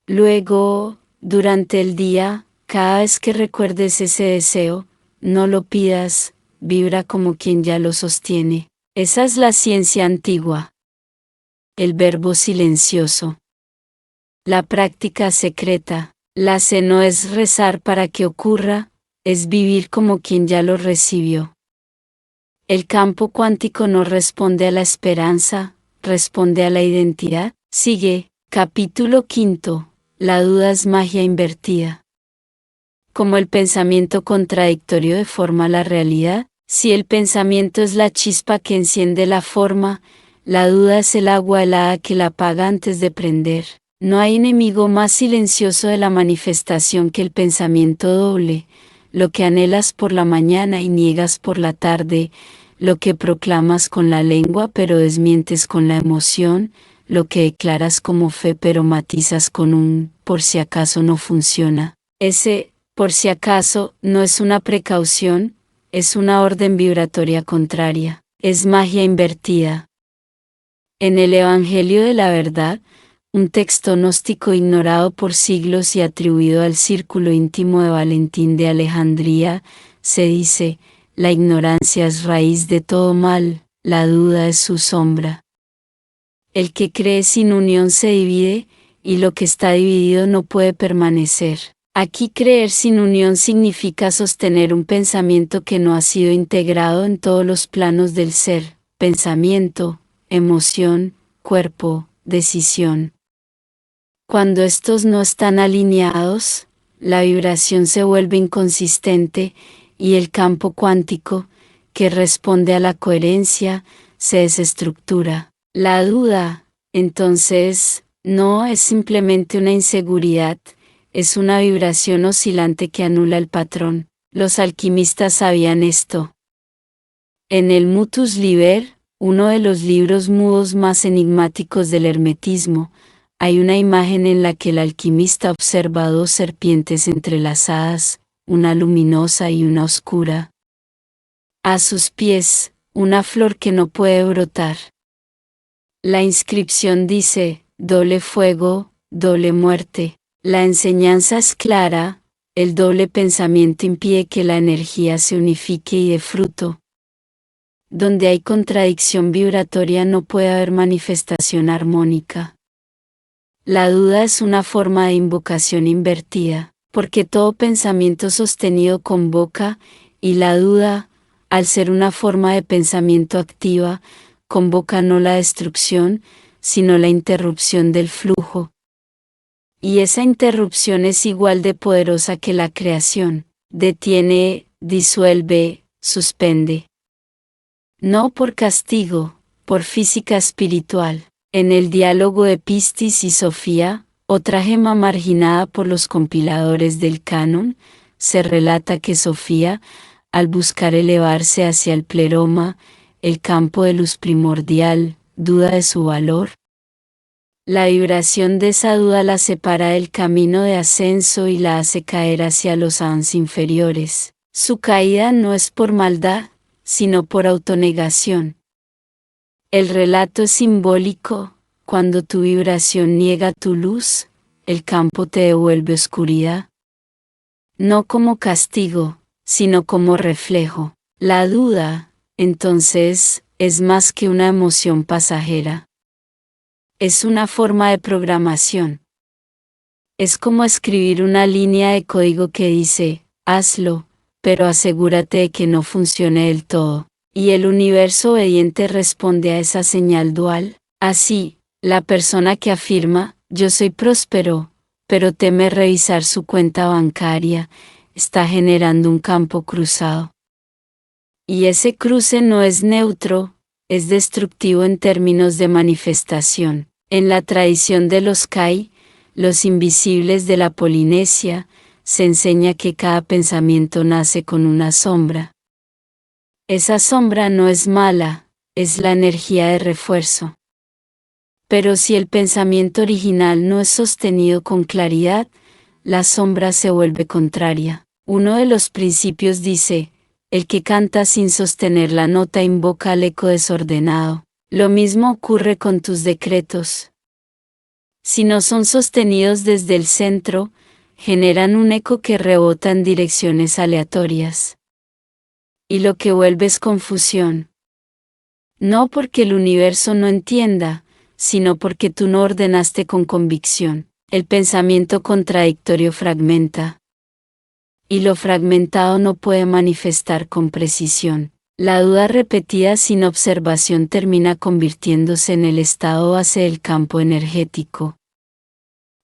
Luego, durante el día, cada vez que recuerdes ese deseo, no lo pidas, vibra como quien ya lo sostiene. Esa es la ciencia antigua. El verbo silencioso. La práctica secreta. La C no es rezar para que ocurra, es vivir como quien ya lo recibió. El campo cuántico no responde a la esperanza, responde a la identidad. Sigue, capítulo 5. La duda es magia invertida. Como el pensamiento contradictorio deforma la realidad, si el pensamiento es la chispa que enciende la forma, la duda es el agua helada que la apaga antes de prender. No hay enemigo más silencioso de la manifestación que el pensamiento doble, lo que anhelas por la mañana y niegas por la tarde, lo que proclamas con la lengua pero desmientes con la emoción, lo que declaras como fe pero matizas con un por si acaso no funciona. Ese por si acaso no es una precaución, es una orden vibratoria contraria, es magia invertida. En el Evangelio de la Verdad, un texto gnóstico ignorado por siglos y atribuido al círculo íntimo de Valentín de Alejandría, se dice: la ignorancia es raíz de todo mal, la duda es su sombra. El que cree sin unión se divide, y lo que está dividido no puede permanecer. Aquí creer sin unión significa sostener un pensamiento que no ha sido integrado en todos los planos del ser: pensamiento, emoción, cuerpo, decisión. Cuando estos no están alineados, la vibración se vuelve inconsistente, y el campo cuántico, que responde a la coherencia, se desestructura. La duda, entonces, no es simplemente una inseguridad, es una vibración oscilante que anula el patrón. Los alquimistas sabían esto. En el Mutus Liber, uno de los libros mudos más enigmáticos del hermetismo, hay una imagen en la que el alquimista observa 2 serpientes entrelazadas, una luminosa y una oscura. A sus pies, una flor que no puede brotar. La inscripción dice: doble fuego, doble muerte. La enseñanza es clara: el doble pensamiento impide que la energía se unifique y dé fruto. Donde hay contradicción vibratoria no puede haber manifestación armónica. La duda es una forma de invocación invertida, porque todo pensamiento sostenido convoca, y la duda, al ser una forma de pensamiento activa, convoca no la destrucción, sino la interrupción del flujo. Y esa interrupción es igual de poderosa que la creación: detiene, disuelve, suspende. No por castigo, por física espiritual. En el diálogo de Pistis y Sofía, otra gema marginada por los compiladores del canon, se relata que Sofía, al buscar elevarse hacia el pleroma, el campo de luz primordial, duda de su valor. La vibración de esa duda la separa del camino de ascenso y la hace caer hacia los Ahams inferiores. Su caída no es por maldad, sino por autonegación. El relato es simbólico: cuando tu vibración niega tu luz, el campo te devuelve oscuridad. No como castigo, sino como reflejo. La duda, entonces, es más que una emoción pasajera. Es una forma de programación. Es como escribir una línea de código que dice: hazlo, pero asegúrate de que no funcione del todo. Y el universo obediente responde a esa señal dual. Así, la persona que afirma: yo soy próspero, pero teme revisar su cuenta bancaria, está generando un campo cruzado. Y ese cruce no es neutro, es destructivo en términos de manifestación. En la tradición de los Kai, los invisibles de la Polinesia, se enseña que cada pensamiento nace con una sombra. Esa sombra no es mala, es la energía de refuerzo. Pero si el pensamiento original no es sostenido con claridad, la sombra se vuelve contraria. Uno de los principios dice: el que canta sin sostener la nota invoca al eco desordenado. Lo mismo ocurre con tus decretos. Si no son sostenidos desde el centro, generan un eco que rebota en direcciones aleatorias. Y lo que vuelve es confusión. No porque el universo no entienda, sino porque tú no ordenaste con convicción. El pensamiento contradictorio fragmenta. Y lo fragmentado no puede manifestar con precisión. La duda repetida sin observación termina convirtiéndose en el estado base del campo energético.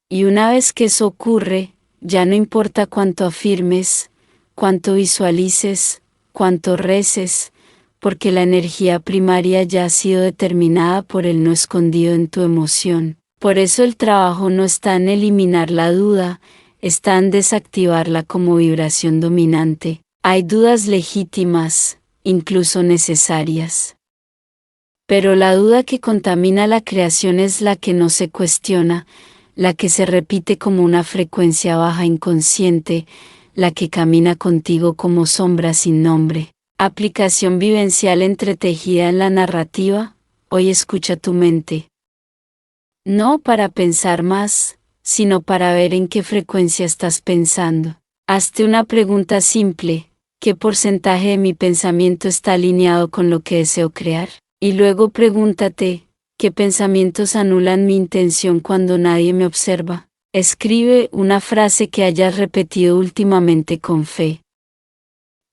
Y una vez que eso ocurre, ya no importa cuánto afirmes, cuánto visualices, cuánto reces, porque la energía primaria ya ha sido determinada por el no escondido en tu emoción. Por eso el trabajo no está en eliminar la duda, está en desactivarla como vibración dominante. Hay dudas legítimas, incluso necesarias. Pero la duda que contamina la creación es la que no se cuestiona, la que se repite como una frecuencia baja inconsciente, la que camina contigo como sombra sin nombre. Aplicación vivencial entretejida en la narrativa: hoy escucha tu mente. No para pensar más, sino para ver en qué frecuencia estás pensando. Hazte una pregunta simple: ¿qué porcentaje de mi pensamiento está alineado con lo que deseo crear? Y luego pregúntate: ¿qué pensamientos anulan mi intención cuando nadie me observa? Escribe una frase que hayas repetido últimamente con fe.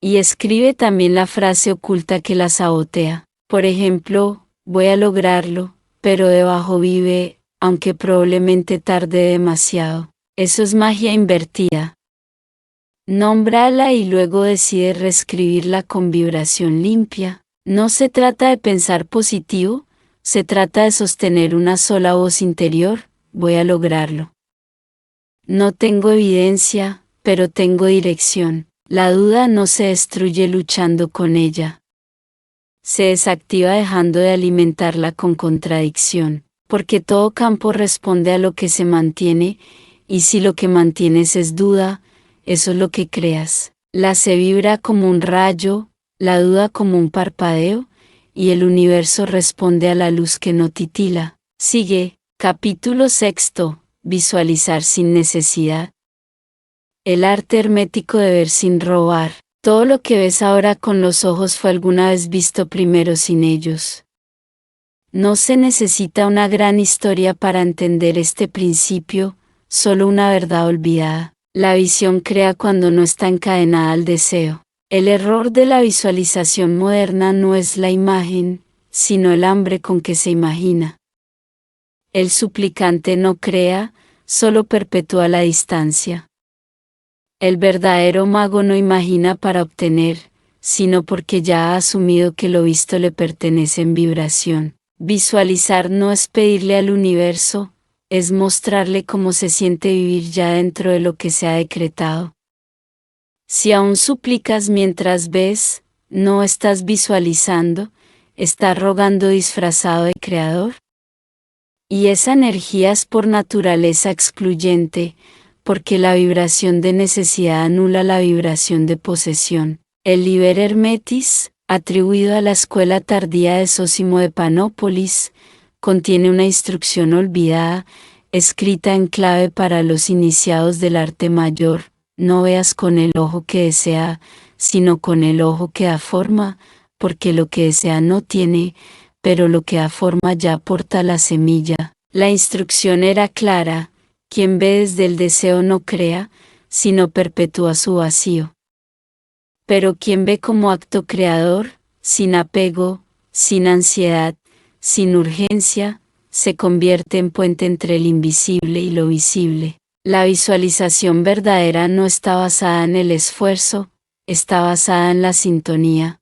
Y escribe también la frase oculta que la sabotea. Por ejemplo: voy a lograrlo, pero debajo vive: aunque probablemente tarde demasiado. Eso es magia invertida. Nómbrala y luego decide reescribirla con vibración limpia. No se trata de pensar positivo, se trata de sostener una sola voz interior: voy a lograrlo. No tengo evidencia, pero tengo dirección. La duda no se destruye luchando con ella. Se desactiva dejando de alimentarla con contradicción, porque todo campo responde a lo que se mantiene, y si lo que mantienes es duda, eso es lo que creas. La se vibra como un rayo, la duda como un parpadeo, y el universo responde a la luz que no titila. Sigue, capítulo 6, visualizar sin necesidad. El arte hermético de ver sin robar. Todo lo que ves ahora con los ojos fue alguna vez visto primero sin ellos. No se necesita una gran historia para entender este principio, solo una verdad olvidada. La visión crea cuando no está encadenada al deseo. El error de la visualización moderna no es la imagen, sino el hambre con que se imagina. El suplicante no crea, solo perpetúa la distancia. El verdadero mago no imagina para obtener, sino porque ya ha asumido que lo visto le pertenece en vibración. Visualizar no es pedirle al universo, es mostrarle cómo se siente vivir ya dentro de lo que se ha decretado. Si aún suplicas mientras ves, no estás visualizando, estás rogando disfrazado de creador. Y esa energía es por naturaleza excluyente, porque la vibración de necesidad anula la vibración de posesión. El Liber Hermetis, atribuido a la escuela tardía de Zósimo de Panópolis, contiene una instrucción olvidada, escrita en clave para los iniciados del arte mayor: no veas con el ojo que desea, sino con el ojo que da forma, porque lo que desea no tiene, pero lo que da forma ya porta la semilla. La instrucción era clara: quien ve desde el deseo no crea, sino perpetúa su vacío. Pero quien ve como acto creador, sin apego, sin ansiedad, sin urgencia, se convierte en puente entre el invisible y lo visible. La visualización verdadera no está basada en el esfuerzo, está basada en la sintonía.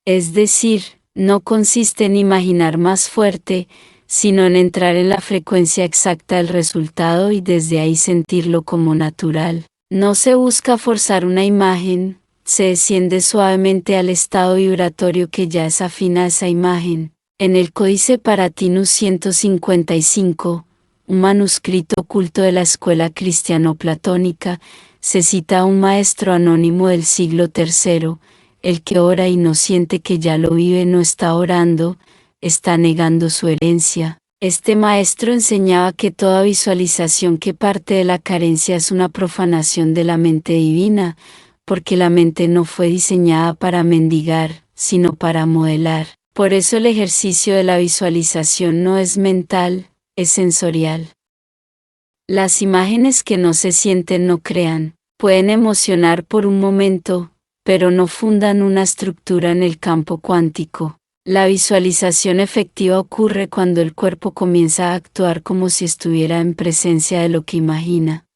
Es decir, no consiste en imaginar más fuerte, sino en entrar en la frecuencia exacta del resultado y desde ahí sentirlo como natural. No se busca forzar una imagen, se desciende suavemente al estado vibratorio que ya es afín a esa imagen. En el Códice Paratinus 155, un manuscrito oculto de la escuela cristiano-platónica, se cita a un maestro anónimo del siglo III: el que ora y no siente que ya lo vive no está orando, está negando su herencia. Este maestro enseñaba que toda visualización que parte de la carencia es una profanación de la mente divina, porque la mente no fue diseñada para mendigar, sino para modelar. Por eso el ejercicio de la visualización no es mental, es sensorial. Las imágenes que no se sienten no crean, pueden emocionar por un momento, pero no fundan una estructura en el campo cuántico. La visualización efectiva ocurre cuando el cuerpo comienza a actuar como si estuviera en presencia de lo que imagina.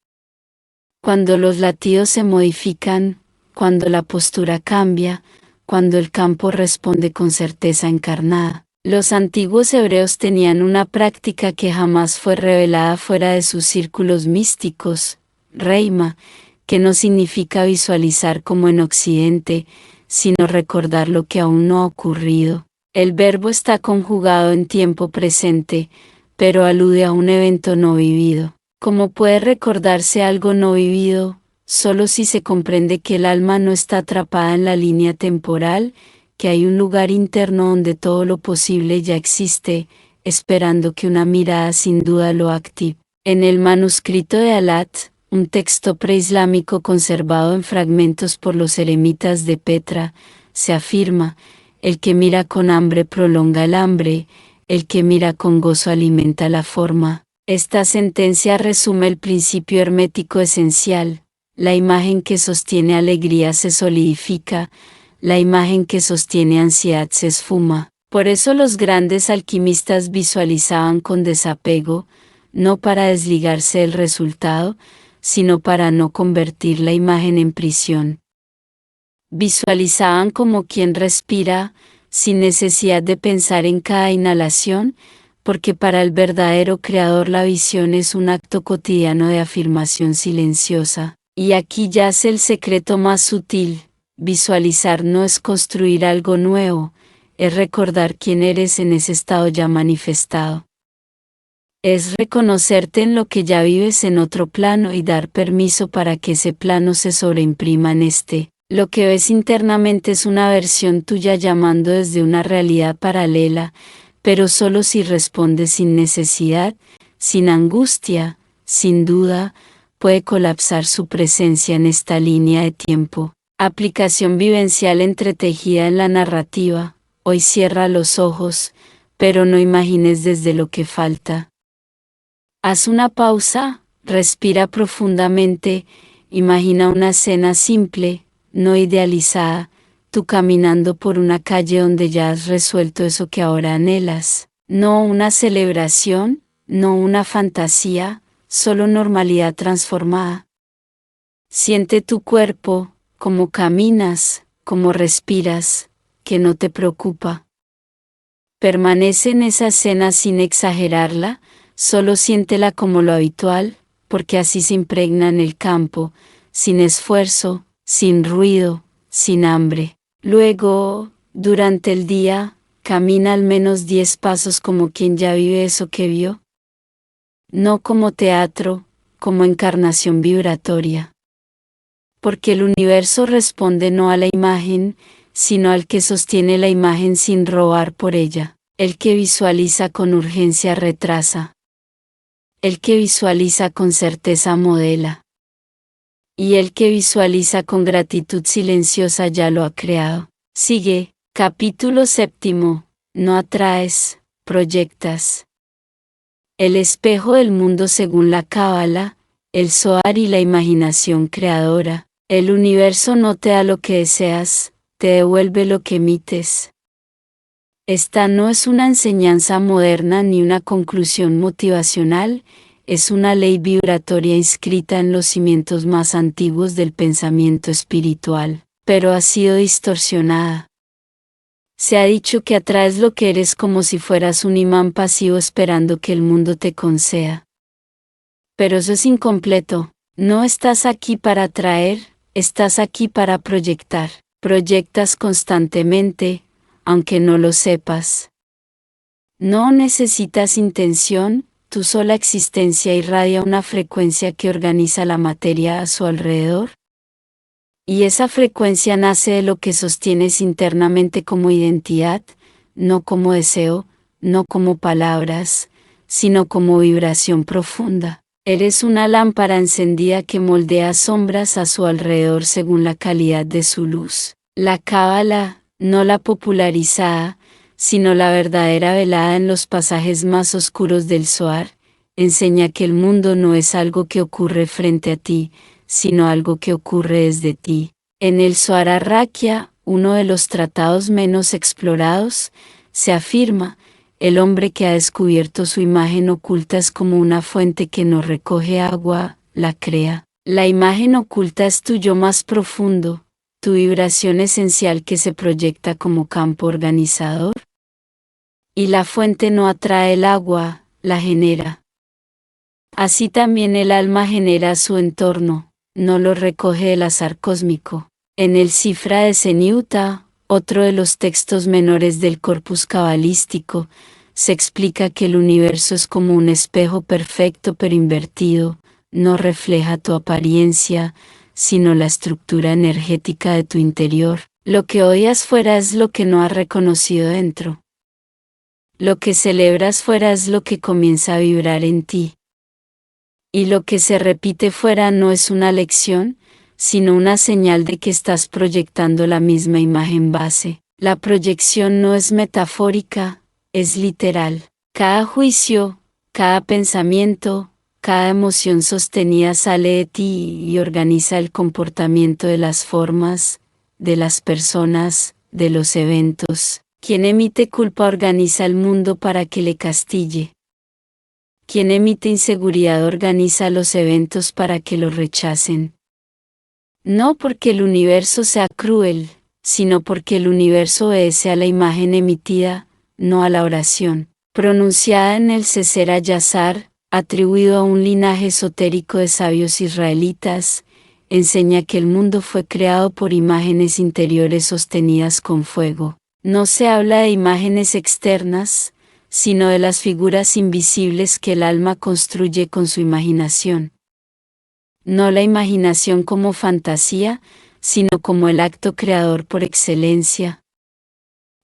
Cuando los latidos se modifican, cuando la postura cambia, cuando el campo responde con certeza encarnada. Los antiguos hebreos tenían una práctica que jamás fue revelada fuera de sus círculos místicos, reima, que no significa visualizar como en Occidente, sino recordar lo que aún no ha ocurrido. El verbo está conjugado en tiempo presente, pero alude a un evento no vivido. ¿Cómo puede recordarse algo no vivido? Solo si se comprende que el alma no está atrapada en la línea temporal, que hay un lugar interno donde todo lo posible ya existe, esperando que una mirada sin duda lo active. En el manuscrito de Alat, un texto preislámico conservado en fragmentos por los eremitas de Petra, se afirma: el que mira con hambre prolonga el hambre, el que mira con gozo alimenta la forma. Esta sentencia resume el principio hermético esencial: la imagen que sostiene alegría se solidifica, la imagen que sostiene ansiedad se esfuma. Por eso los grandes alquimistas visualizaban con desapego, no para desligarse del resultado, sino para no convertir la imagen en prisión. Visualizaban como quien respira, sin necesidad de pensar en cada inhalación, porque para el verdadero creador la visión es un acto cotidiano de afirmación silenciosa. Y aquí yace el secreto más sutil: visualizar no es construir algo nuevo, es recordar quién eres en ese estado ya manifestado. Es reconocerte en lo que ya vives en otro plano y dar permiso para que ese plano se sobreimprima en este. Lo que ves internamente es una versión tuya llamando desde una realidad paralela, pero solo si respondes sin necesidad, sin angustia, sin duda, puede colapsar su presencia en esta línea de tiempo. Aplicación vivencial entretejida en la narrativa. Hoy cierra los ojos, pero no imagines desde lo que falta. Haz una pausa, respira profundamente, imagina una escena simple, no idealizada, tú caminando por una calle donde ya has resuelto eso que ahora anhelas. No una celebración, no una fantasía, solo normalidad transformada. Siente tu cuerpo, cómo caminas, cómo respiras, que no te preocupa. Permanece en esa escena sin exagerarla, solo siéntela como lo habitual, porque así se impregna en el campo, sin esfuerzo, sin ruido, sin hambre. Luego, durante el día, camina al menos 10 pasos como quien ya vive eso que vio. No como teatro, como encarnación vibratoria. Porque el universo responde no a la imagen, sino al que sostiene la imagen sin robar por ella. El que visualiza con urgencia retrasa. El que visualiza con certeza modela. Y el que visualiza con gratitud silenciosa ya lo ha creado. Sigue, capítulo 7. No atraes, proyectas. El espejo del mundo según la Cábala, el Zohar y la imaginación creadora. El universo no te da lo que deseas, te devuelve lo que emites. Esta no es una enseñanza moderna ni una conclusión motivacional, es una ley vibratoria inscrita en los cimientos más antiguos del pensamiento espiritual, pero ha sido distorsionada. Se ha dicho que atraes lo que eres como si fueras un imán pasivo esperando que el mundo te conceda. Pero eso es incompleto, no estás aquí para atraer, estás aquí para proyectar. Proyectas constantemente, aunque no lo sepas. No necesitas intención, tu sola existencia irradia una frecuencia que organiza la materia a su alrededor. Y esa frecuencia nace de lo que sostienes internamente como identidad, no como deseo, no como palabras, sino como vibración profunda. Eres una lámpara encendida que moldea sombras a su alrededor según la calidad de su luz. La Cábala, no la popularizada, sino la verdadera velada en los pasajes más oscuros del Zohar, enseña que el mundo no es algo que ocurre frente a ti, sino algo que ocurre desde ti. En el Zohar Arraquia, uno de los tratados menos explorados, se afirma, el hombre que ha descubierto su imagen oculta es como una fuente que no recoge agua, la crea. La imagen oculta es tu yo más profundo, tu vibración esencial que se proyecta como campo organizador. Y la fuente no atrae el agua, la genera. Así también el alma genera su entorno, no lo recoge del azar cósmico. En el Sifra de Zeniuta, otro de los textos menores del corpus cabalístico, se explica que el universo es como un espejo perfecto pero invertido, no refleja tu apariencia, sino la estructura energética de tu interior. Lo que odias fuera es lo que no has reconocido dentro. Lo que celebras fuera es lo que comienza a vibrar en ti. Y lo que se repite fuera no es una lección, sino una señal de que estás proyectando la misma imagen base. La proyección no es metafórica, es literal. Cada juicio, cada pensamiento, cada emoción sostenida sale de ti y organiza el comportamiento de las formas, de las personas, de los eventos. Quien emite culpa organiza el mundo para que le castigue. Quien emite inseguridad organiza los eventos para que lo rechacen. No porque el universo sea cruel, sino porque el universo obedece a la imagen emitida, no a la oración, pronunciada en el Sefer Yazar, atribuido a un linaje esotérico de sabios israelitas, enseña que el mundo fue creado por imágenes interiores sostenidas con fuego. No se habla de imágenes externas, sino de las figuras invisibles que el alma construye con su imaginación. No la imaginación como fantasía, sino como el acto creador por excelencia.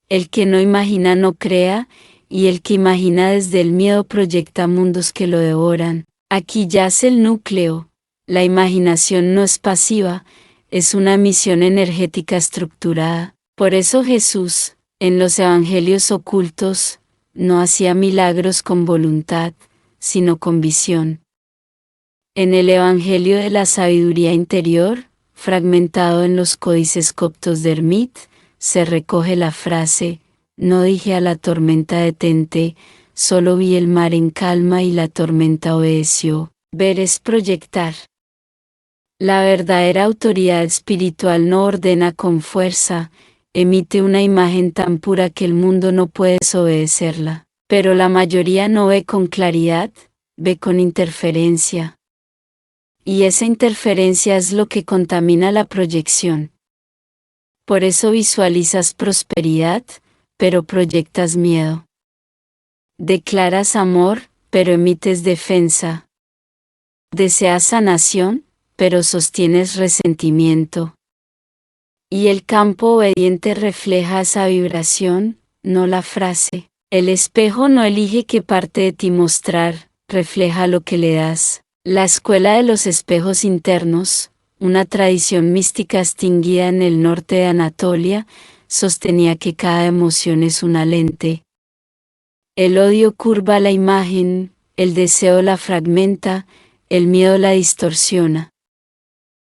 El que no imagina no crea, y el que imagina desde el miedo proyecta mundos que lo devoran. Aquí yace el núcleo. La imaginación no es pasiva, es una misión energética estructurada. Por eso Jesús, en los evangelios ocultos, no hacía milagros con voluntad, sino con visión. En el Evangelio de la Sabiduría Interior, fragmentado en los códices coptos de Hermit, se recoge la frase, no dije a la tormenta detente, solo vi el mar en calma y la tormenta obedeció. Ver es proyectar. La verdadera autoridad espiritual no ordena con fuerza, emite una imagen tan pura que el mundo no puede desobedecerla. Pero la mayoría no ve con claridad, ve con interferencia. Y esa interferencia es lo que contamina la proyección. Por eso visualizas prosperidad, pero proyectas miedo. Declaras amor, pero emites defensa. Deseas sanación, pero sostienes resentimiento. Y el campo obediente refleja esa vibración, no la frase. El espejo no elige qué parte de ti mostrar, refleja lo que le das. La escuela de los espejos internos, una tradición mística extinguida en el norte de Anatolia, sostenía que cada emoción es una lente. El odio curva la imagen, el deseo la fragmenta, el miedo la distorsiona.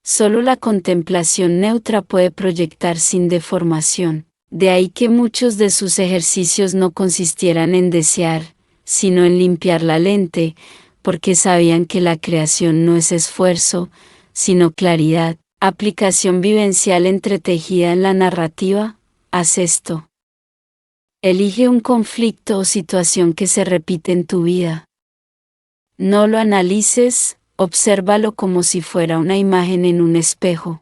Solo la contemplación neutra puede proyectar sin deformación. De ahí que muchos de sus ejercicios no consistieran en desear, sino en limpiar la lente, porque sabían que la creación no es esfuerzo, sino claridad. Aplicación vivencial entretejida en la narrativa, haz esto. Elige un conflicto o situación que se repite en tu vida. No lo analices, obsérvalo como si fuera una imagen en un espejo.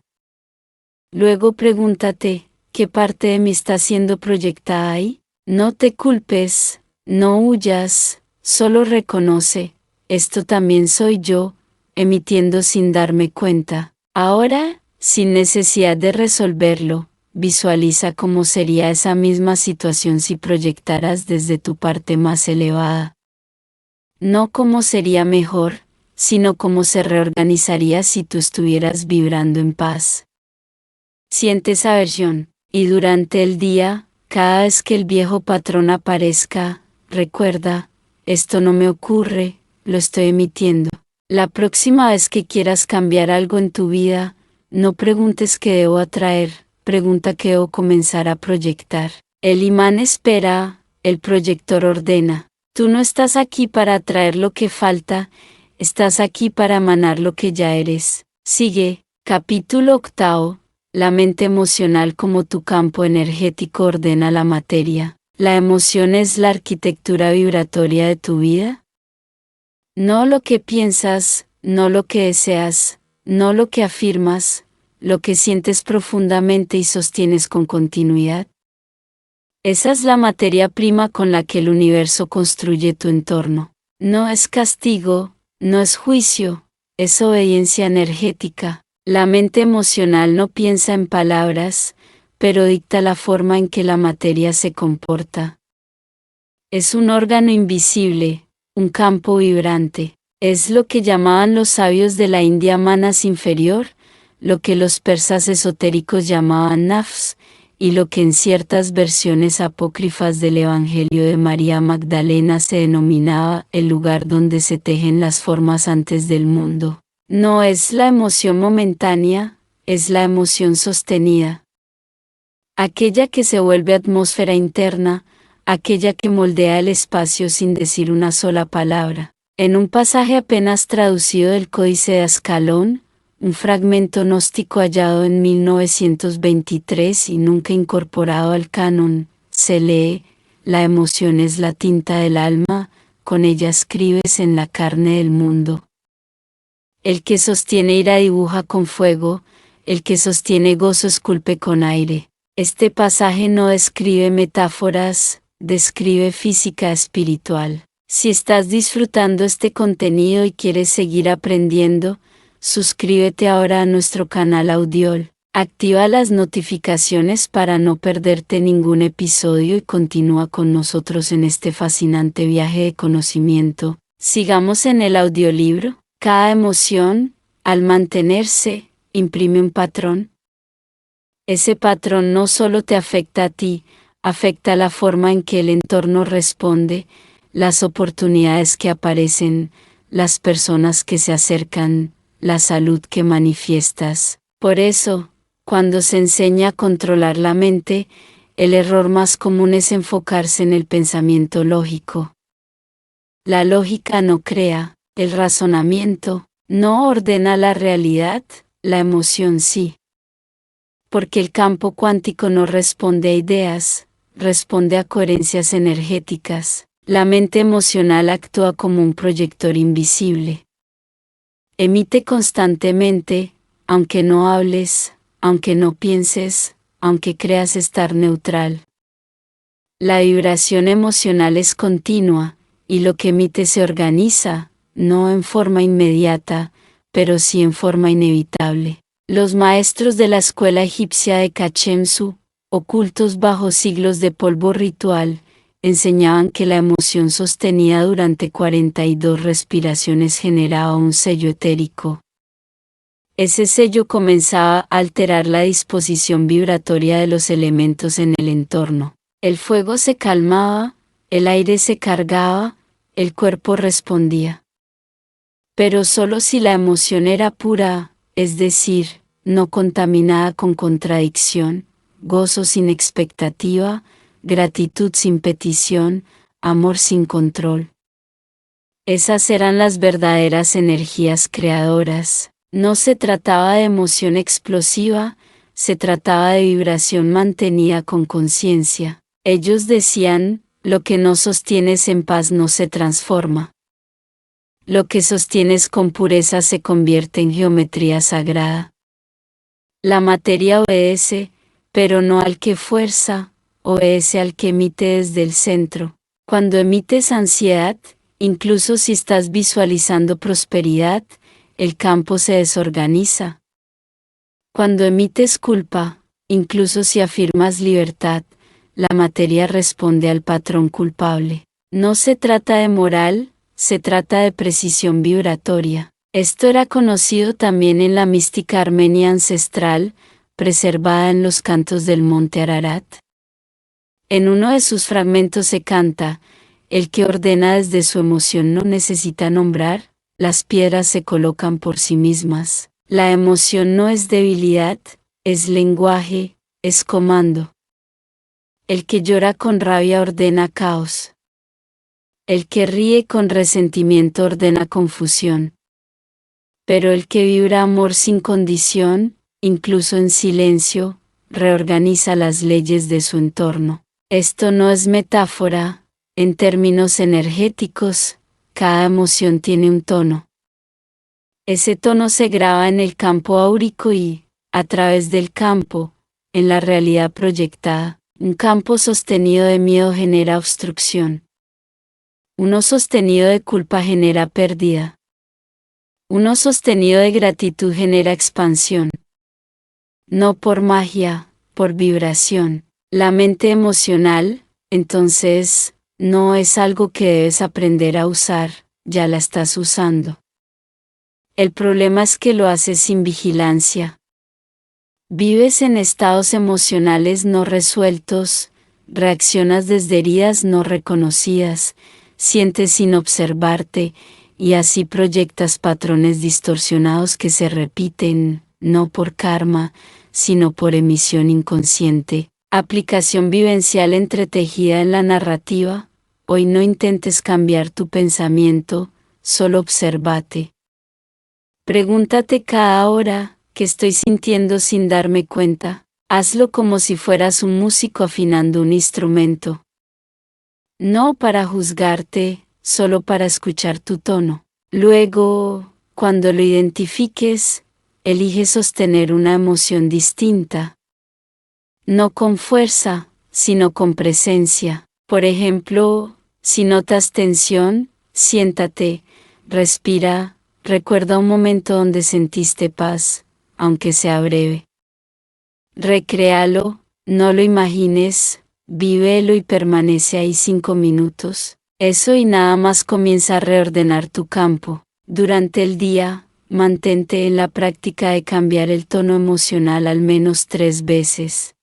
Luego pregúntate, ¿qué parte de mí está siendo proyectada ahí? No te culpes, no huyas, solo reconoce, esto también soy yo, emitiendo sin darme cuenta. Ahora, sin necesidad de resolverlo, visualiza cómo sería esa misma situación si proyectaras desde tu parte más elevada. No cómo sería mejor, sino cómo se reorganizaría si tú estuvieras vibrando en paz. Sientes aversión, y durante el día, cada vez que el viejo patrón aparezca, recuerda, esto no me ocurre, lo estoy emitiendo. La próxima vez que quieras cambiar algo en tu vida, no preguntes qué debo atraer, pregunta qué debo comenzar a proyectar. El imán espera, el proyector ordena. Tú no estás aquí para atraer lo que falta, estás aquí para emanar lo que ya eres. Sigue, capítulo 8. La mente emocional como tu campo energético ordena la materia. ¿La emoción es la arquitectura vibratoria de tu vida? No lo que piensas, no lo que deseas, no lo que afirmas, lo que sientes profundamente y sostienes con continuidad. Esa es la materia prima con la que el universo construye tu entorno. No es castigo, no es juicio, es obediencia energética. La mente emocional no piensa en palabras, pero dicta la forma en que la materia se comporta. Es un órgano invisible, un campo vibrante. Es lo que llamaban los sabios de la India manas inferior, lo que los persas esotéricos llamaban nafs, y lo que en ciertas versiones apócrifas del Evangelio de María Magdalena se denominaba el lugar donde se tejen las formas antes del mundo. No es la emoción momentánea, es la emoción sostenida. Aquella que se vuelve atmósfera interna, aquella que moldea el espacio sin decir una sola palabra. En un pasaje apenas traducido del Códice de Ascalón, un fragmento gnóstico hallado en 1923 y nunca incorporado al canon, se lee, la emoción es la tinta del alma, con ella escribes en la carne del mundo. El que sostiene ira dibuja con fuego, el que sostiene gozo esculpe con aire. Este pasaje no describe metáforas, describe física espiritual. Si estás disfrutando este contenido y quieres seguir aprendiendo, suscríbete ahora a nuestro canal Audiol. Activa las notificaciones para no perderte ningún episodio y continúa con nosotros en este fascinante viaje de conocimiento. Sigamos en el audiolibro. Cada emoción, al mantenerse, imprime un patrón. Ese patrón no solo te afecta a ti, afecta la forma en que el entorno responde, las oportunidades que aparecen, las personas que se acercan, la salud que manifiestas. Por eso, cuando se enseña a controlar la mente, el error más común es enfocarse en el pensamiento lógico. La lógica no crea, el razonamiento no ordena la realidad, la emoción sí. Porque el campo cuántico no responde a ideas, responde a coherencias energéticas. La mente emocional actúa como un proyector invisible. Emite constantemente, aunque no hables, aunque no pienses, aunque creas estar neutral. La vibración emocional es continua, y lo que emite se organiza, no en forma inmediata, pero sí en forma inevitable. Los maestros de la escuela egipcia de Kachemsu, ocultos bajo siglos de polvo ritual, enseñaban que la emoción sostenida durante 42 respiraciones generaba un sello etérico. Ese sello comenzaba a alterar la disposición vibratoria de los elementos en el entorno. El fuego se calmaba, el aire se cargaba, el cuerpo respondía. Pero solo si la emoción era pura, es decir, no contaminada con contradicción, gozo sin expectativa, gratitud sin petición, amor sin control. Esas eran las verdaderas energías creadoras. No se trataba de emoción explosiva, se trataba de vibración mantenida con conciencia. Ellos decían, lo que no sostienes en paz no se transforma. Lo que sostienes con pureza se convierte en geometría sagrada. La materia obedece, pero no al que fuerza, obedece al que emite desde el centro. Cuando emites ansiedad, incluso si estás visualizando prosperidad, el campo se desorganiza. Cuando emites culpa, incluso si afirmas libertad, la materia responde al patrón culpable. No se trata de moral, se trata de precisión vibratoria. Esto era conocido también en la mística armenia ancestral, preservada en los cantos del monte Ararat. En uno de sus fragmentos se canta, el que ordena desde su emoción no necesita nombrar, las piedras se colocan por sí mismas. La emoción no es debilidad, es lenguaje, es comando. El que llora con rabia ordena caos. El que ríe con resentimiento ordena confusión. Pero el que vibra amor sin condición, incluso en silencio, reorganiza las leyes de su entorno. Esto no es metáfora, en términos energéticos, cada emoción tiene un tono. Ese tono se graba en el campo áurico y, a través del campo, en la realidad proyectada. Un campo sostenido de miedo genera obstrucción. Uno sostenido de culpa genera pérdida. Uno sostenido de gratitud genera expansión. No por magia, por vibración. La mente emocional, entonces, no es algo que debes aprender a usar, ya la estás usando. El problema es que lo haces sin vigilancia. Vives en estados emocionales no resueltos, reaccionas desde heridas no reconocidas, sientes sin observarte, y así proyectas patrones distorsionados que se repiten, no por karma, sino por emisión inconsciente. Aplicación vivencial entretejida en la narrativa. Hoy no intentes cambiar tu pensamiento, solo obsérvate. Pregúntate cada hora, ¿qué estoy sintiendo sin darme cuenta? Hazlo como si fueras un músico afinando un instrumento. No para juzgarte, solo para escuchar tu tono. Luego, cuando lo identifiques, elige sostener una emoción distinta. No con fuerza, sino con presencia. Por ejemplo, si notas tensión, siéntate, respira, recuerda un momento donde sentiste paz, aunque sea breve. Recréalo, no lo imagines, vívelo y permanece ahí 5 minutos. Eso y nada más comienza a reordenar tu campo. Durante el día, mantente en la práctica de cambiar el tono emocional al menos 3 veces.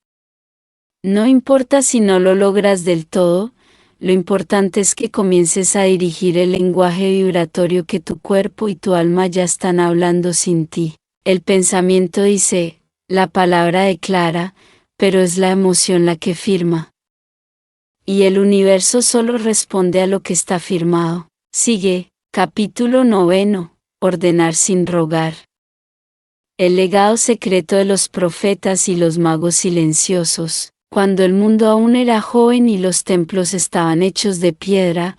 No importa si no lo logras del todo, lo importante es que comiences a dirigir el lenguaje vibratorio que tu cuerpo y tu alma ya están hablando sin ti. El pensamiento dice, la palabra declara, pero es la emoción la que firma. Y el universo solo responde a lo que está firmado. Sigue, capítulo 9, ordenar sin rogar. El legado secreto de los profetas y los magos silenciosos. Cuando el mundo aún era joven y los templos estaban hechos de piedra,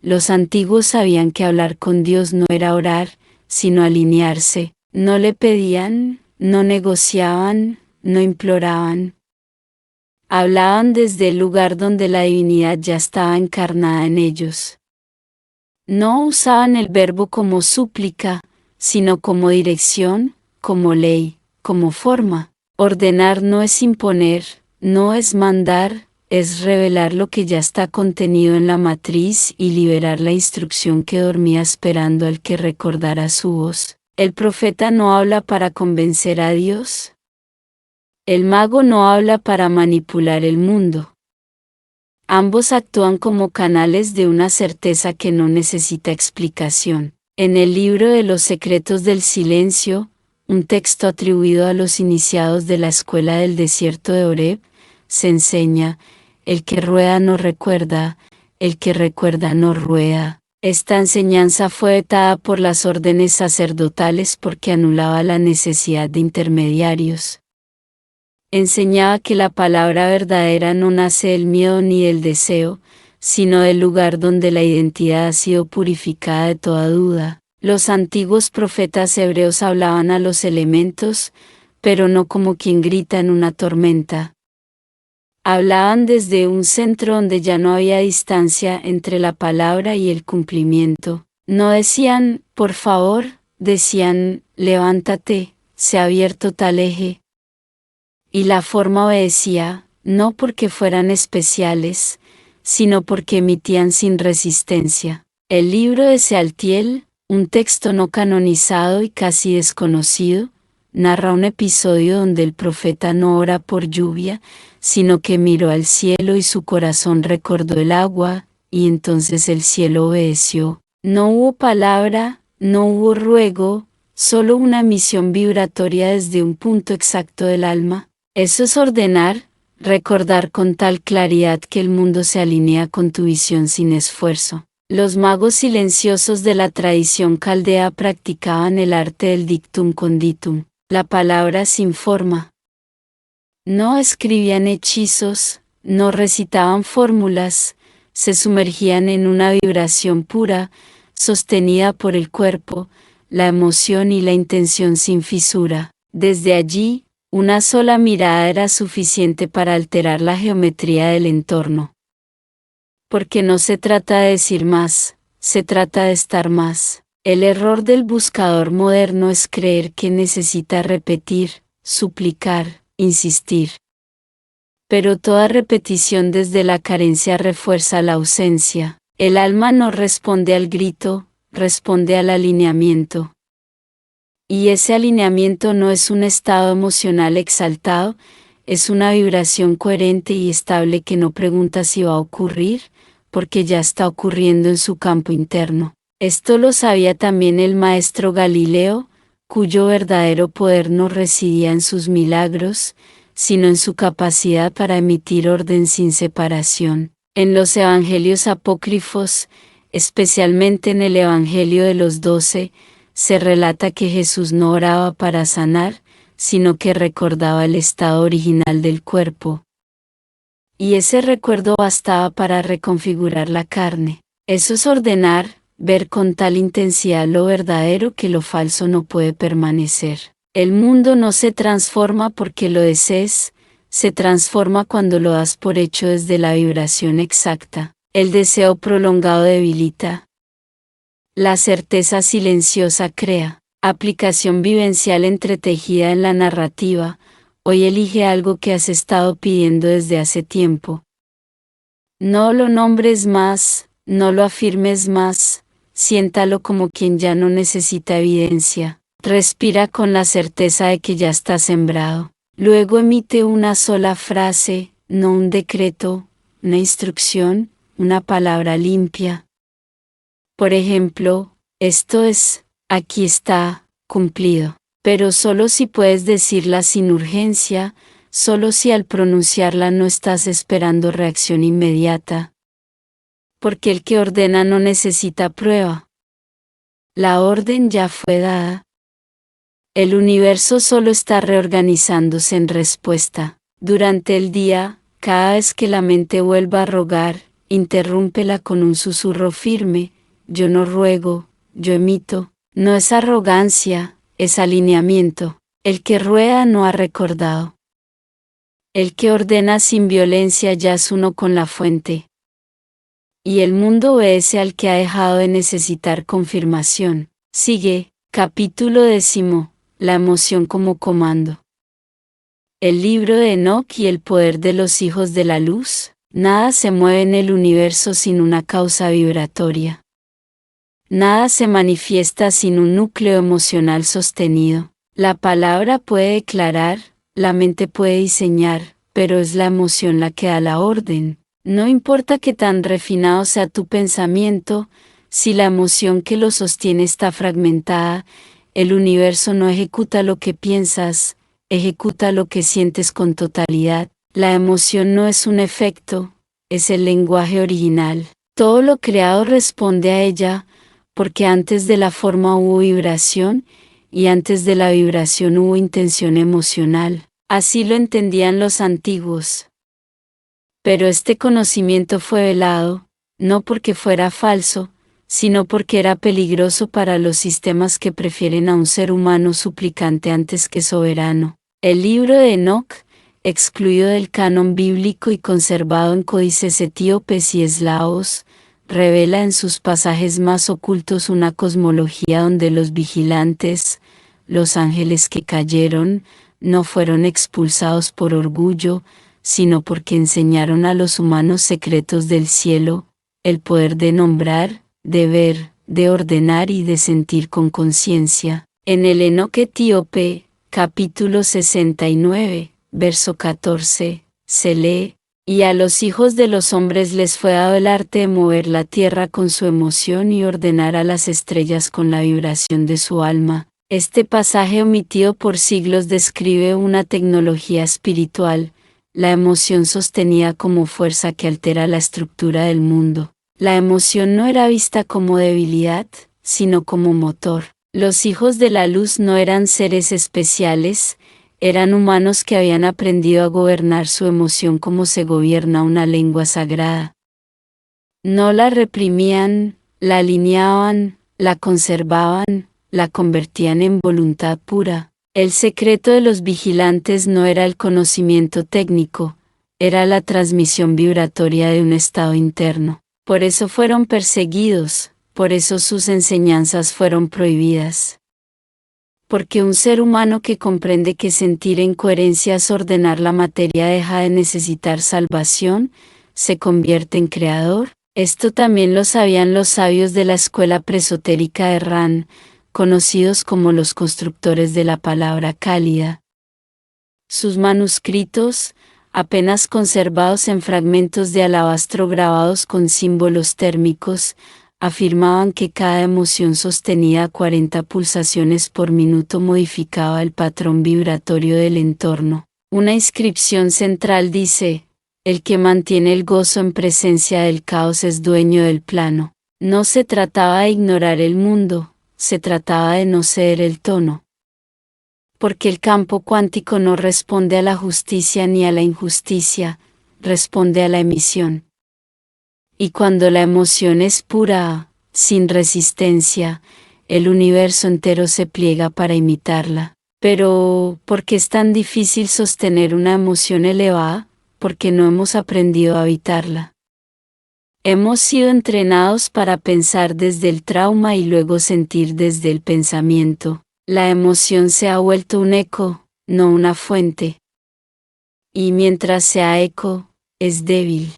los antiguos sabían que hablar con Dios no era orar, sino alinearse. No le pedían, no negociaban, no imploraban. Hablaban desde el lugar donde la divinidad ya estaba encarnada en ellos. No usaban el verbo como súplica, sino como dirección, como ley, como forma. Ordenar no es imponer, no es mandar, es revelar lo que ya está contenido en la matriz y liberar la instrucción que dormía esperando al que recordara su voz. El profeta no habla para convencer a Dios. El mago no habla para manipular el mundo. Ambos actúan como canales de una certeza que no necesita explicación. En el libro de los secretos del silencio, un texto atribuido a los iniciados de la escuela del desierto de Horeb, se enseña: el que rueda no recuerda, el que recuerda no rueda. Esta enseñanza fue vetada por las órdenes sacerdotales porque anulaba la necesidad de intermediarios. Enseñaba que la palabra verdadera no nace del miedo ni del deseo, sino del lugar donde la identidad ha sido purificada de toda duda. Los antiguos profetas hebreos hablaban a los elementos, pero no como quien grita en una tormenta. Hablaban desde un centro donde ya no había distancia entre la palabra y el cumplimiento. No decían, por favor, decían, levántate, se ha abierto tal eje. Y la forma obedecía, no porque fueran especiales, sino porque emitían sin resistencia. El libro de Sealtiel, un texto no canonizado y casi desconocido, narra un episodio donde el profeta no ora por lluvia, sino que miró al cielo y su corazón recordó el agua, y entonces el cielo obedeció. No hubo palabra, no hubo ruego, solo una emisión vibratoria desde un punto exacto del alma. Eso es ordenar, recordar con tal claridad que el mundo se alinea con tu visión sin esfuerzo. Los magos silenciosos de la tradición caldea practicaban el arte del dictum conditum, la palabra sin forma. No escribían hechizos, no recitaban fórmulas, se sumergían en una vibración pura, sostenida por el cuerpo, la emoción y la intención sin fisura. Desde allí, una sola mirada era suficiente para alterar la geometría del entorno. Porque no se trata de decir más, se trata de estar más. El error del buscador moderno es creer que necesita repetir, suplicar, insistir. Pero toda repetición desde la carencia refuerza la ausencia. El alma no responde al grito, responde al alineamiento. Y ese alineamiento no es un estado emocional exaltado, es una vibración coherente y estable que no pregunta si va a ocurrir, porque ya está ocurriendo en su campo interno. Esto lo sabía también el maestro Galileo, cuyo verdadero poder no residía en sus milagros, sino en su capacidad para emitir orden sin separación. En los evangelios apócrifos, especialmente en el Evangelio de los 12, se relata que Jesús no oraba para sanar, sino que recordaba el estado original del cuerpo. Y ese recuerdo bastaba para reconfigurar la carne. Eso es ordenar, ver con tal intensidad lo verdadero que lo falso no puede permanecer. El mundo no se transforma porque lo desees, se transforma cuando lo das por hecho desde la vibración exacta. El deseo prolongado debilita. La certeza silenciosa crea. Aplicación vivencial entretejida en la narrativa. Hoy elige algo que has estado pidiendo desde hace tiempo. No lo nombres más, no lo afirmes más, siéntalo como quien ya no necesita evidencia. Respira con la certeza de que ya está sembrado. Luego emite una sola frase, no un decreto, una instrucción, una palabra limpia. Por ejemplo, esto es, aquí está, cumplido. Pero solo si puedes decirla sin urgencia, solo si al pronunciarla no estás esperando reacción inmediata. Porque el que ordena no necesita prueba. La orden ya fue dada. El universo solo está reorganizándose en respuesta. Durante el día, cada vez que la mente vuelva a rogar, interrúmpela con un susurro firme: yo no ruego, yo emito. No es arrogancia, es alineamiento. El que rueda no ha recordado. El que ordena sin violencia ya es uno con la fuente. Y el mundo obedece al que ha dejado de necesitar confirmación. Sigue, capítulo 10, la emoción como comando. El libro de Enoc y el poder de los hijos de la luz. Nada se mueve en el universo sin una causa vibratoria. Nada se manifiesta sin un núcleo emocional sostenido. La palabra puede declarar, la mente puede diseñar, pero es la emoción la que da la orden. No importa qué tan refinado sea tu pensamiento, si la emoción que lo sostiene está fragmentada, el universo no ejecuta lo que piensas, ejecuta lo que sientes con totalidad. La emoción no es un efecto, es el lenguaje original. Todo lo creado responde a ella, porque antes de la forma hubo vibración, y antes de la vibración hubo intención emocional. Así lo entendían los antiguos. Pero este conocimiento fue velado, no porque fuera falso, sino porque era peligroso para los sistemas que prefieren a un ser humano suplicante antes que soberano. El libro de Enoc, excluido del canon bíblico y conservado en códices etíopes y eslavos, revela en sus pasajes más ocultos una cosmología donde los vigilantes, los ángeles que cayeron, no fueron expulsados por orgullo, sino porque enseñaron a los humanos secretos del cielo, el poder de nombrar, de ver, de ordenar y de sentir con conciencia. En el Enoc etíope, capítulo 69, verso 14, se lee: y a los hijos de los hombres les fue dado el arte de mover la tierra con su emoción y ordenar a las estrellas con la vibración de su alma. Este pasaje omitido por siglos describe una tecnología espiritual, la emoción sostenida como fuerza que altera la estructura del mundo. La emoción no era vista como debilidad, sino como motor. Los hijos de la luz no eran seres especiales, eran humanos que habían aprendido a gobernar su emoción como se gobierna una lengua sagrada. No la reprimían, la alineaban, la conservaban, la convertían en voluntad pura. El secreto de los vigilantes no era el conocimiento técnico, era la transmisión vibratoria de un estado interno. Por eso fueron perseguidos, por eso sus enseñanzas fueron prohibidas. Porque un ser humano que comprende que sentir en coherencia es ordenar la materia deja de necesitar salvación, se convierte en creador. Esto también lo sabían los sabios de la escuela presotérica de Ran, conocidos como los constructores de la palabra cálida. Sus manuscritos, apenas conservados en fragmentos de alabastro grabados con símbolos térmicos, afirmaban que cada emoción sostenida a 40 pulsaciones por minuto modificaba el patrón vibratorio del entorno. Una inscripción central dice: el que mantiene el gozo en presencia del caos es dueño del plano. No se trataba de ignorar el mundo, se trataba de no ceder el tono. Porque el campo cuántico no responde a la justicia ni a la injusticia, responde a la emisión. Y cuando la emoción es pura, sin resistencia, el universo entero se pliega para imitarla. Pero, ¿por qué es tan difícil sostener una emoción elevada? Porque no hemos aprendido a habitarla. Hemos sido entrenados para pensar desde el trauma y luego sentir desde el pensamiento. La emoción se ha vuelto un eco, no una fuente. Y mientras sea eco, es débil.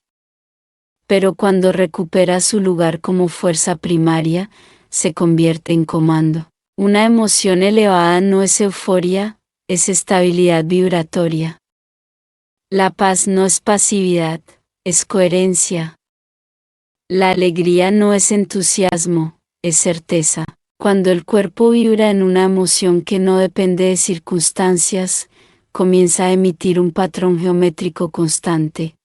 Pero cuando recupera su lugar como fuerza primaria, se convierte en comando. Una emoción elevada no es euforia, es estabilidad vibratoria. La paz no es pasividad, es coherencia. La alegría no es entusiasmo, es certeza. Cuando el cuerpo vibra en una emoción que no depende de circunstancias, comienza a emitir un patrón geométrico constante.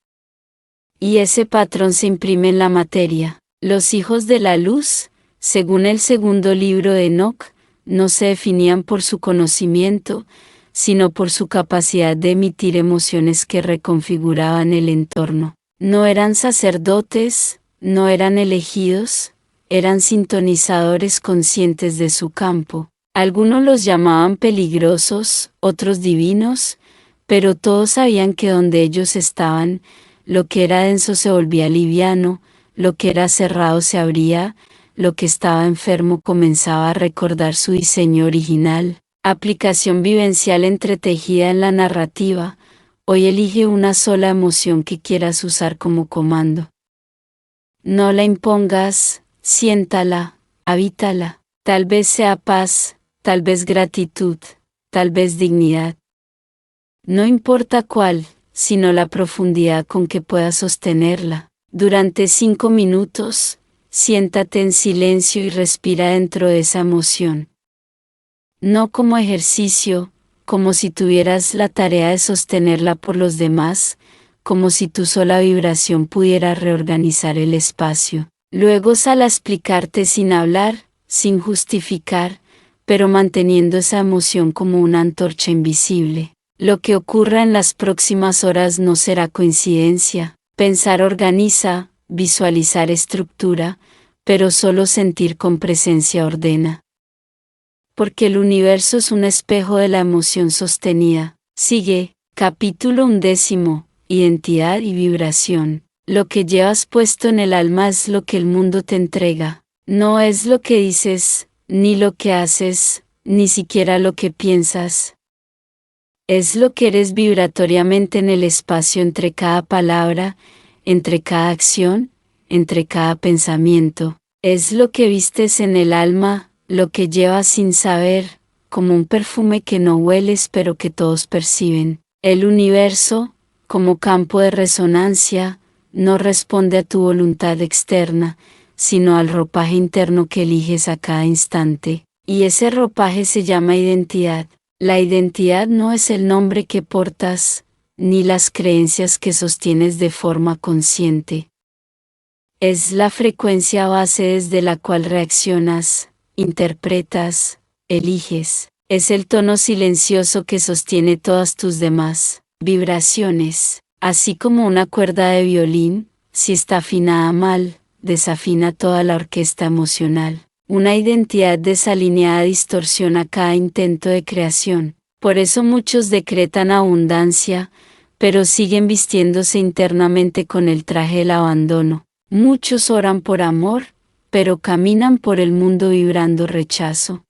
Y ese patrón se imprime en la materia. Los hijos de la luz, según el segundo libro de Enoc, no se definían por su conocimiento, sino por su capacidad de emitir emociones que reconfiguraban el entorno. No eran sacerdotes, no eran elegidos, eran sintonizadores conscientes de su campo. Algunos los llamaban peligrosos, otros divinos, Pero todos sabían que donde ellos estaban, lo que era denso se volvía liviano, lo que era cerrado se abría, lo que estaba enfermo comenzaba a recordar su diseño original. Aplicación vivencial entretejida en la narrativa. Hoy elige una sola emoción que quieras usar como comando. No la impongas, siéntala, habítala. Tal vez sea paz, tal vez gratitud, tal vez dignidad. No importa cuál, sino la profundidad con que puedas sostenerla. Durante 5 minutos, siéntate en silencio y respira dentro de esa emoción. No como ejercicio, como si tuvieras la tarea de sostenerla por los demás, como si tu sola vibración pudiera reorganizar el espacio. Luego sal a explicarte sin hablar, sin justificar, pero manteniendo esa emoción como una antorcha invisible. Lo que ocurra en las próximas horas no será coincidencia. Pensar organiza, visualizar estructura, pero solo sentir con presencia ordena. Porque el universo es un espejo de la emoción sostenida. Sigue, capítulo 11, identidad y vibración. Lo que llevas puesto en el alma es lo que el mundo te entrega. No es lo que dices, ni lo que haces, ni siquiera lo que piensas. Es lo que eres vibratoriamente en el espacio entre cada palabra, entre cada acción, entre cada pensamiento. Es lo que vistes en el alma, lo que llevas sin saber, como un perfume que no hueles pero que todos perciben. El universo, como campo de resonancia, no responde a tu voluntad externa, sino al ropaje interno que eliges a cada instante. Y ese ropaje se llama identidad. La identidad no es el nombre que portas, ni las creencias que sostienes de forma consciente. Es la frecuencia base desde la cual reaccionas, interpretas, eliges. Es el tono silencioso que sostiene todas tus demás vibraciones. Así como una cuerda de violín, si está afinada mal, desafina toda la orquesta emocional. Una identidad desalineada distorsiona cada intento de creación. Por eso muchos decretan abundancia, pero siguen vistiéndose internamente con el traje del abandono. Muchos oran por amor, pero caminan por el mundo vibrando rechazo.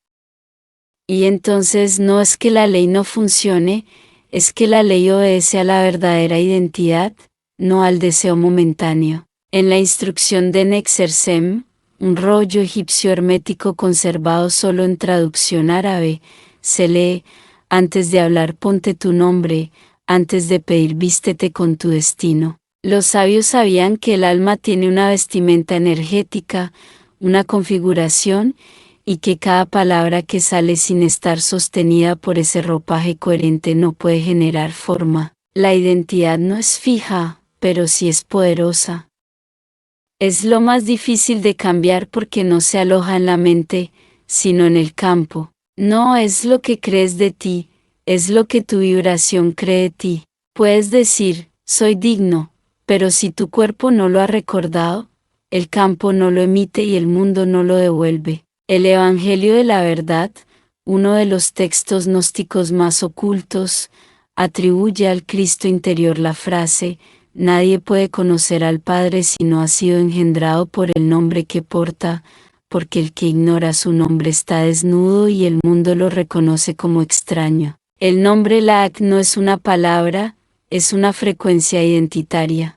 Y entonces no es que la ley no funcione, es que la ley obedece a la verdadera identidad, no al deseo momentáneo. En la instrucción de Nexersem, un rollo egipcio hermético conservado solo en traducción árabe, se lee: antes de hablar ponte tu nombre, antes de pedir vístete con tu destino. Los sabios sabían que el alma tiene una vestimenta energética, una configuración, y que cada palabra que sale sin estar sostenida por ese ropaje coherente no puede generar forma. La identidad no es fija, pero sí es poderosa. Es lo más difícil de cambiar porque no se aloja en la mente, sino en el campo. No es lo que crees de ti, es lo que tu vibración cree de ti. Puedes decir, soy digno, pero si tu cuerpo no lo ha recordado, el campo no lo emite y el mundo no lo devuelve. El Evangelio de la Verdad, uno de los textos gnósticos más ocultos, atribuye al Cristo interior la frase: nadie puede conocer al Padre si no ha sido engendrado por el nombre que porta, porque el que ignora su nombre está desnudo y el mundo lo reconoce como extraño. El nombre Laak no es una palabra, es una frecuencia identitaria.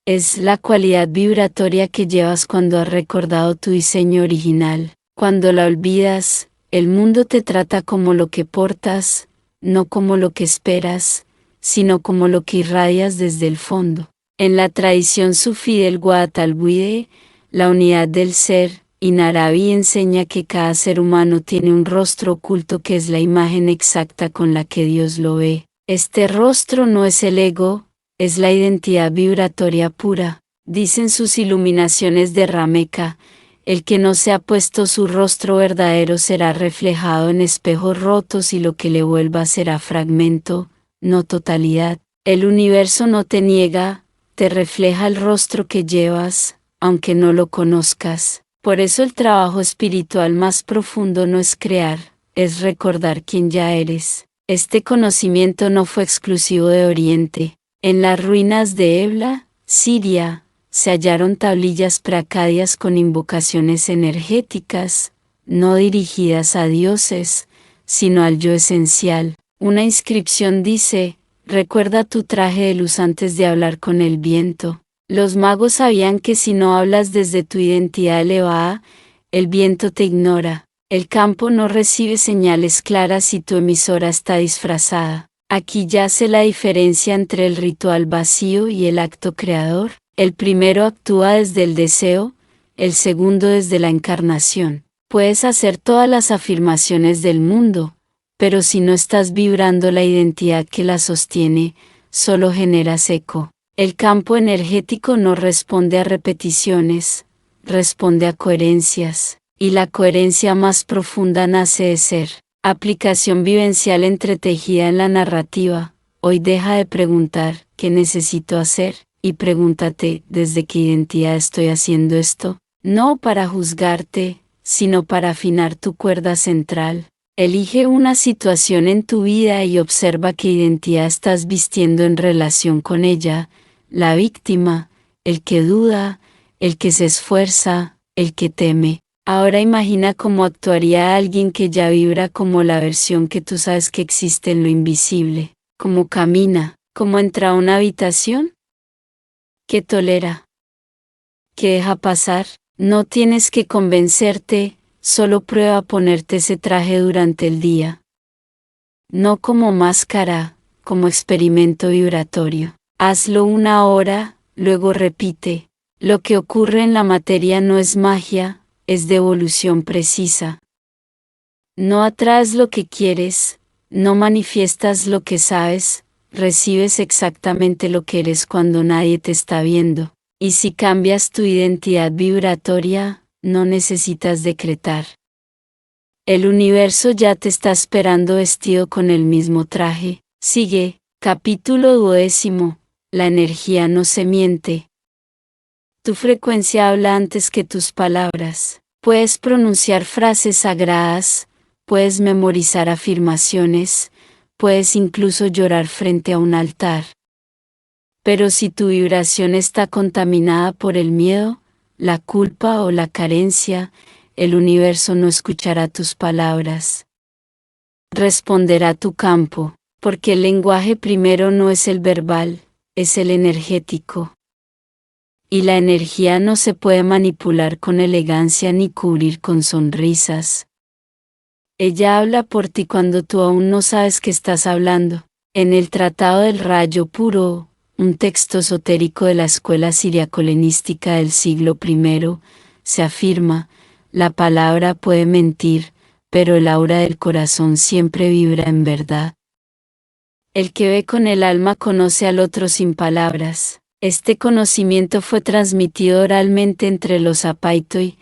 Es la cualidad vibratoria que llevas cuando has recordado tu diseño original. Cuando la olvidas, el mundo te trata como lo que portas, no como lo que esperas, sino como lo que irradias desde el fondo. En la tradición sufí del Guadalquivir, la unidad del ser, Inarabi enseña que cada ser humano tiene un rostro oculto que es la imagen exacta con la que Dios lo ve. Este rostro no es el ego, es la identidad vibratoria pura. Dicen sus iluminaciones de Rameka: el que no se ha puesto su rostro verdadero será reflejado en espejos rotos y lo que le vuelva será fragmento, no totalidad. El universo no te niega, te refleja el rostro que llevas, aunque no lo conozcas. Por eso el trabajo espiritual más profundo no es crear, es recordar quién ya eres. Este conocimiento no fue exclusivo de Oriente. En las ruinas de Ebla, Siria, se hallaron tablillas preacadias con invocaciones energéticas, no dirigidas a dioses, sino al yo esencial. Una inscripción dice: recuerda tu traje de luz antes de hablar con el viento. Los magos sabían que si no hablas desde tu identidad elevada, el viento te ignora. El campo no recibe señales claras si tu emisora está disfrazada. Aquí yace la diferencia entre el ritual vacío y el acto creador. El primero actúa desde el deseo, el segundo desde la encarnación. Puedes hacer todas las afirmaciones del mundo, pero si no estás vibrando la identidad que la sostiene, solo generas eco. El campo energético no responde a repeticiones, responde a coherencias, y la coherencia más profunda nace de ser. Aplicación vivencial entretejida en la narrativa. Hoy deja de preguntar ¿qué necesito hacer? Y pregúntate ¿desde qué identidad estoy haciendo esto? No para juzgarte, sino para afinar tu cuerda central. Elige una situación en tu vida y observa qué identidad estás vistiendo en relación con ella: la víctima, el que duda, el que se esfuerza, el que teme. Ahora imagina cómo actuaría alguien que ya vibra como la versión que tú sabes que existe en lo invisible. ¿Cómo camina? ¿Cómo entra a una habitación? ¿Qué tolera? ¿Qué deja pasar? No tienes que convencerte, solo prueba a ponerte ese traje durante el día. No como máscara, como experimento vibratorio. Hazlo una hora, luego repite. Lo que ocurre en la materia no es magia, es devolución precisa. No atraes lo que quieres, no manifiestas lo que sabes, recibes exactamente lo que eres cuando nadie te está viendo. Y si cambias tu identidad vibratoria, no necesitas decretar. El universo ya te está esperando vestido con el mismo traje. Sigue, capítulo 12. La energía no se miente. Tu frecuencia habla antes que tus palabras. Puedes pronunciar frases sagradas, puedes memorizar afirmaciones, puedes incluso llorar frente a un altar. Pero si tu vibración está contaminada por el miedo, la culpa o la carencia, el universo no escuchará tus palabras. Responderá tu campo, porque el lenguaje primero no es el verbal, es el energético. Y la energía no se puede manipular con elegancia ni cubrir con sonrisas. Ella habla por ti cuando tú aún no sabes que estás hablando. En el Tratado del Rayo Puro, un texto esotérico de la escuela siriaco-helenística del siglo I, se afirma: la palabra puede mentir, pero el aura del corazón siempre vibra en verdad. El que ve con el alma conoce al otro sin palabras. Este conocimiento fue transmitido oralmente entre los Apaitoi,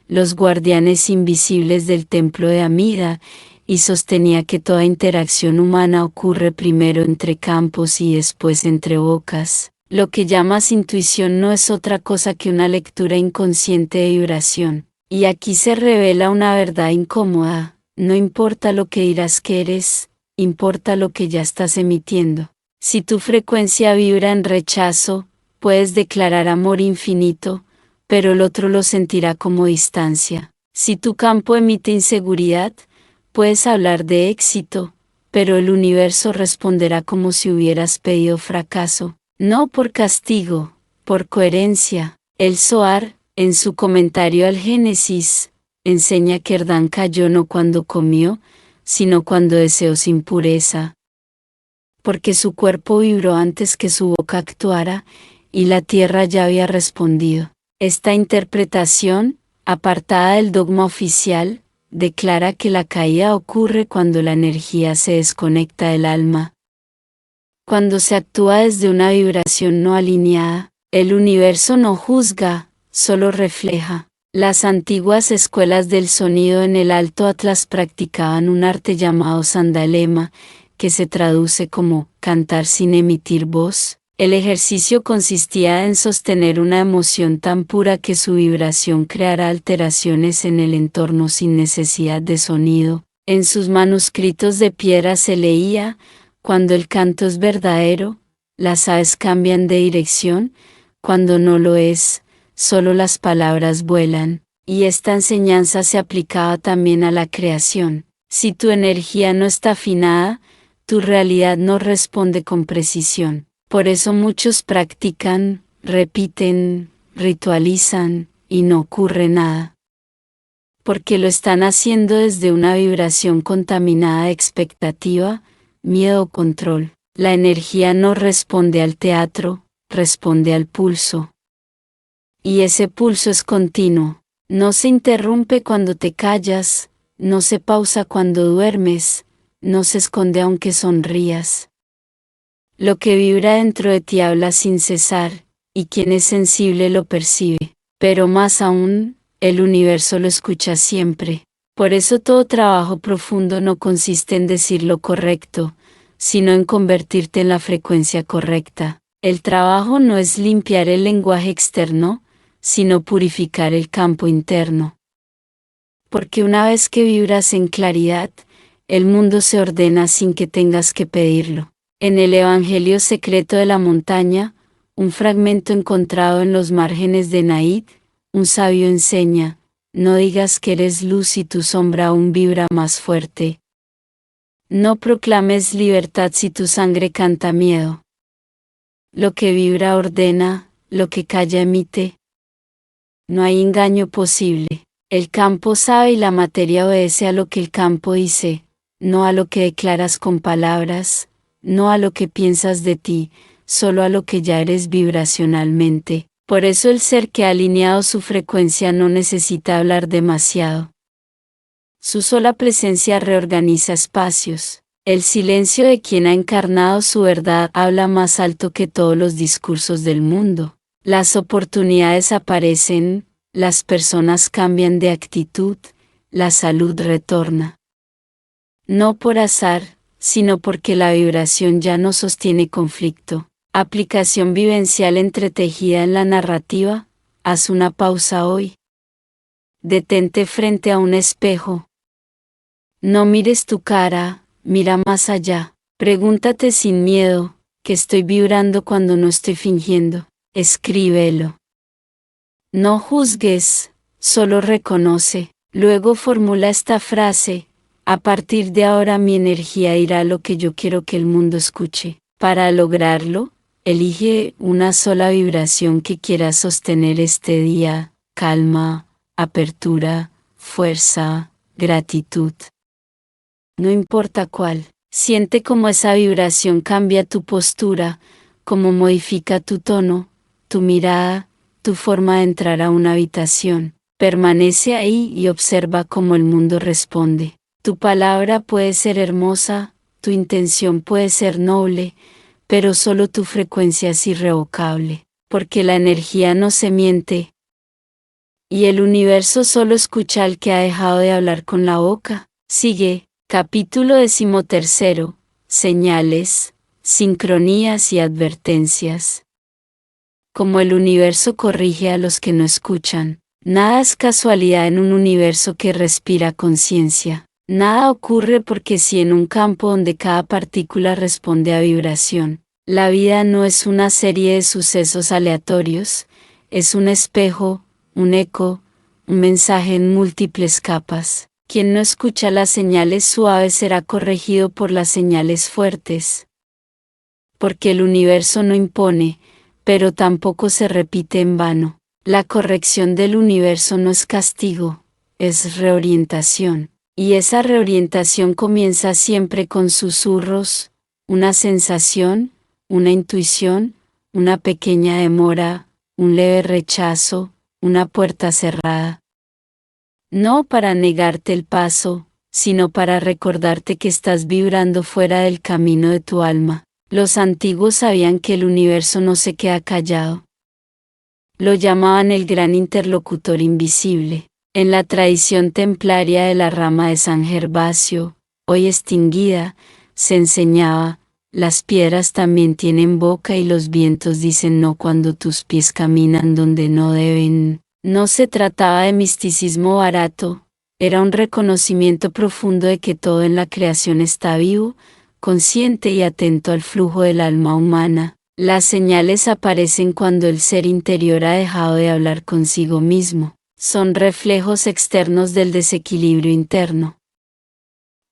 los guardianes invisibles del templo de Amida, y sostenía que toda interacción humana ocurre primero entre campos y después entre bocas. Lo que llamas intuición no es otra cosa que una lectura inconsciente de vibración. Y aquí se revela una verdad incómoda: no importa lo que dirás que eres, importa lo que ya estás emitiendo. Si tu frecuencia vibra en rechazo, puedes declarar amor infinito, pero el otro lo sentirá como distancia. Si tu campo emite inseguridad, puedes hablar de éxito, pero el universo responderá como si hubieras pedido fracaso. No por castigo, por coherencia. El Zohar, en su comentario al Génesis, enseña que Adán cayó no cuando comió, sino cuando deseó sin pureza. Porque su cuerpo vibró antes que su boca actuara, y la tierra ya había respondido. Esta interpretación, apartada del dogma oficial, declara que la caída ocurre cuando la energía se desconecta del alma. Cuando se actúa desde una vibración no alineada, el universo no juzga, solo refleja. Las antiguas escuelas del sonido en el Alto Atlas practicaban un arte llamado sandalema, que se traduce como cantar sin emitir voz. El ejercicio consistía en sostener una emoción tan pura que su vibración creara alteraciones en el entorno sin necesidad de sonido. En sus manuscritos de piedra se leía: cuando el canto es verdadero, las aves cambian de dirección; cuando no lo es, solo las palabras vuelan. Y esta enseñanza se aplicaba también a la creación. Si tu energía no está afinada, tu realidad no responde con precisión. Por eso muchos practican, repiten, ritualizan, y no ocurre nada. Porque lo están haciendo desde una vibración contaminada de expectativa, miedo o control. La energía no responde al teatro, responde al pulso. Y ese pulso es continuo. No se interrumpe cuando te callas, no se pausa cuando duermes, no se esconde aunque sonrías. Lo que vibra dentro de ti habla sin cesar, y quien es sensible lo percibe. Pero más aún, el universo lo escucha siempre. Por eso todo trabajo profundo no consiste en decir lo correcto, sino en convertirte en la frecuencia correcta. El trabajo no es limpiar el lenguaje externo, sino purificar el campo interno. Porque una vez que vibras en claridad, el mundo se ordena sin que tengas que pedirlo. En el Evangelio secreto de la montaña, un fragmento encontrado en los márgenes de Naid, un sabio enseña: no digas que eres luz si tu sombra aún vibra más fuerte. No proclames libertad si tu sangre canta miedo. Lo que vibra ordena, lo que calla emite. No hay engaño posible. El campo sabe y la materia obedece a lo que el campo dice, no a lo que declaras con palabras, no a lo que piensas de ti, solo a lo que ya eres vibracionalmente. Por eso el ser que ha alineado su frecuencia no necesita hablar demasiado. Su sola presencia reorganiza espacios. El silencio de quien ha encarnado su verdad habla más alto que todos los discursos del mundo. Las oportunidades aparecen, las personas cambian de actitud, la salud retorna. No por azar, sino porque la vibración ya no sostiene conflicto. Aplicación vivencial entretejida en la narrativa: haz una pausa hoy. Detente frente a un espejo. No mires tu cara, mira más allá. Pregúntate sin miedo: ¿qué estoy vibrando cuando no estoy fingiendo? Escríbelo. No juzgues, solo reconoce. Luego formula esta frase: a partir de ahora mi energía irá a lo que yo quiero que el mundo escuche. Para lograrlo, elige una sola vibración que quieras sostener este día: calma, apertura, fuerza, gratitud. No importa cuál. Siente cómo esa vibración cambia tu postura, cómo modifica tu tono, tu mirada, tu forma de entrar a una habitación. Permanece ahí y observa cómo el mundo responde. Tu palabra puede ser hermosa, tu intención puede ser noble, pero solo tu frecuencia es irrevocable, porque la energía no se miente. Y el universo solo escucha al que ha dejado de hablar con la boca. Sigue, capítulo 13. Señales, sincronías y advertencias. Como el universo corrige a los que no escuchan. Nada es casualidad en un universo que respira conciencia. Nada ocurre porque sí en un campo donde cada partícula responde a vibración. La vida no es una serie de sucesos aleatorios, es un espejo, un eco, un mensaje en múltiples capas. Quien no escucha las señales suaves será corregido por las señales fuertes. Porque el universo no impone, pero tampoco se repite en vano. La corrección del universo no es castigo, es reorientación. Y esa reorientación comienza siempre con susurros, una sensación, una intuición, una pequeña demora, un leve rechazo, una puerta cerrada. No para negarte el paso, sino para recordarte que estás vibrando fuera del camino de tu alma. Los antiguos sabían que el universo no se queda callado. Lo llamaban el gran interlocutor invisible. En la tradición templaria de la rama de San Gervasio, hoy extinguida, se enseñaba: las piedras también tienen boca y los vientos dicen no cuando tus pies caminan donde no deben. No se trataba de misticismo barato, Era un reconocimiento profundo de que todo en la creación está vivo, consciente y atento al flujo del alma humana. Las señales aparecen cuando el ser interior ha dejado de hablar consigo mismo. Son reflejos externos del desequilibrio interno.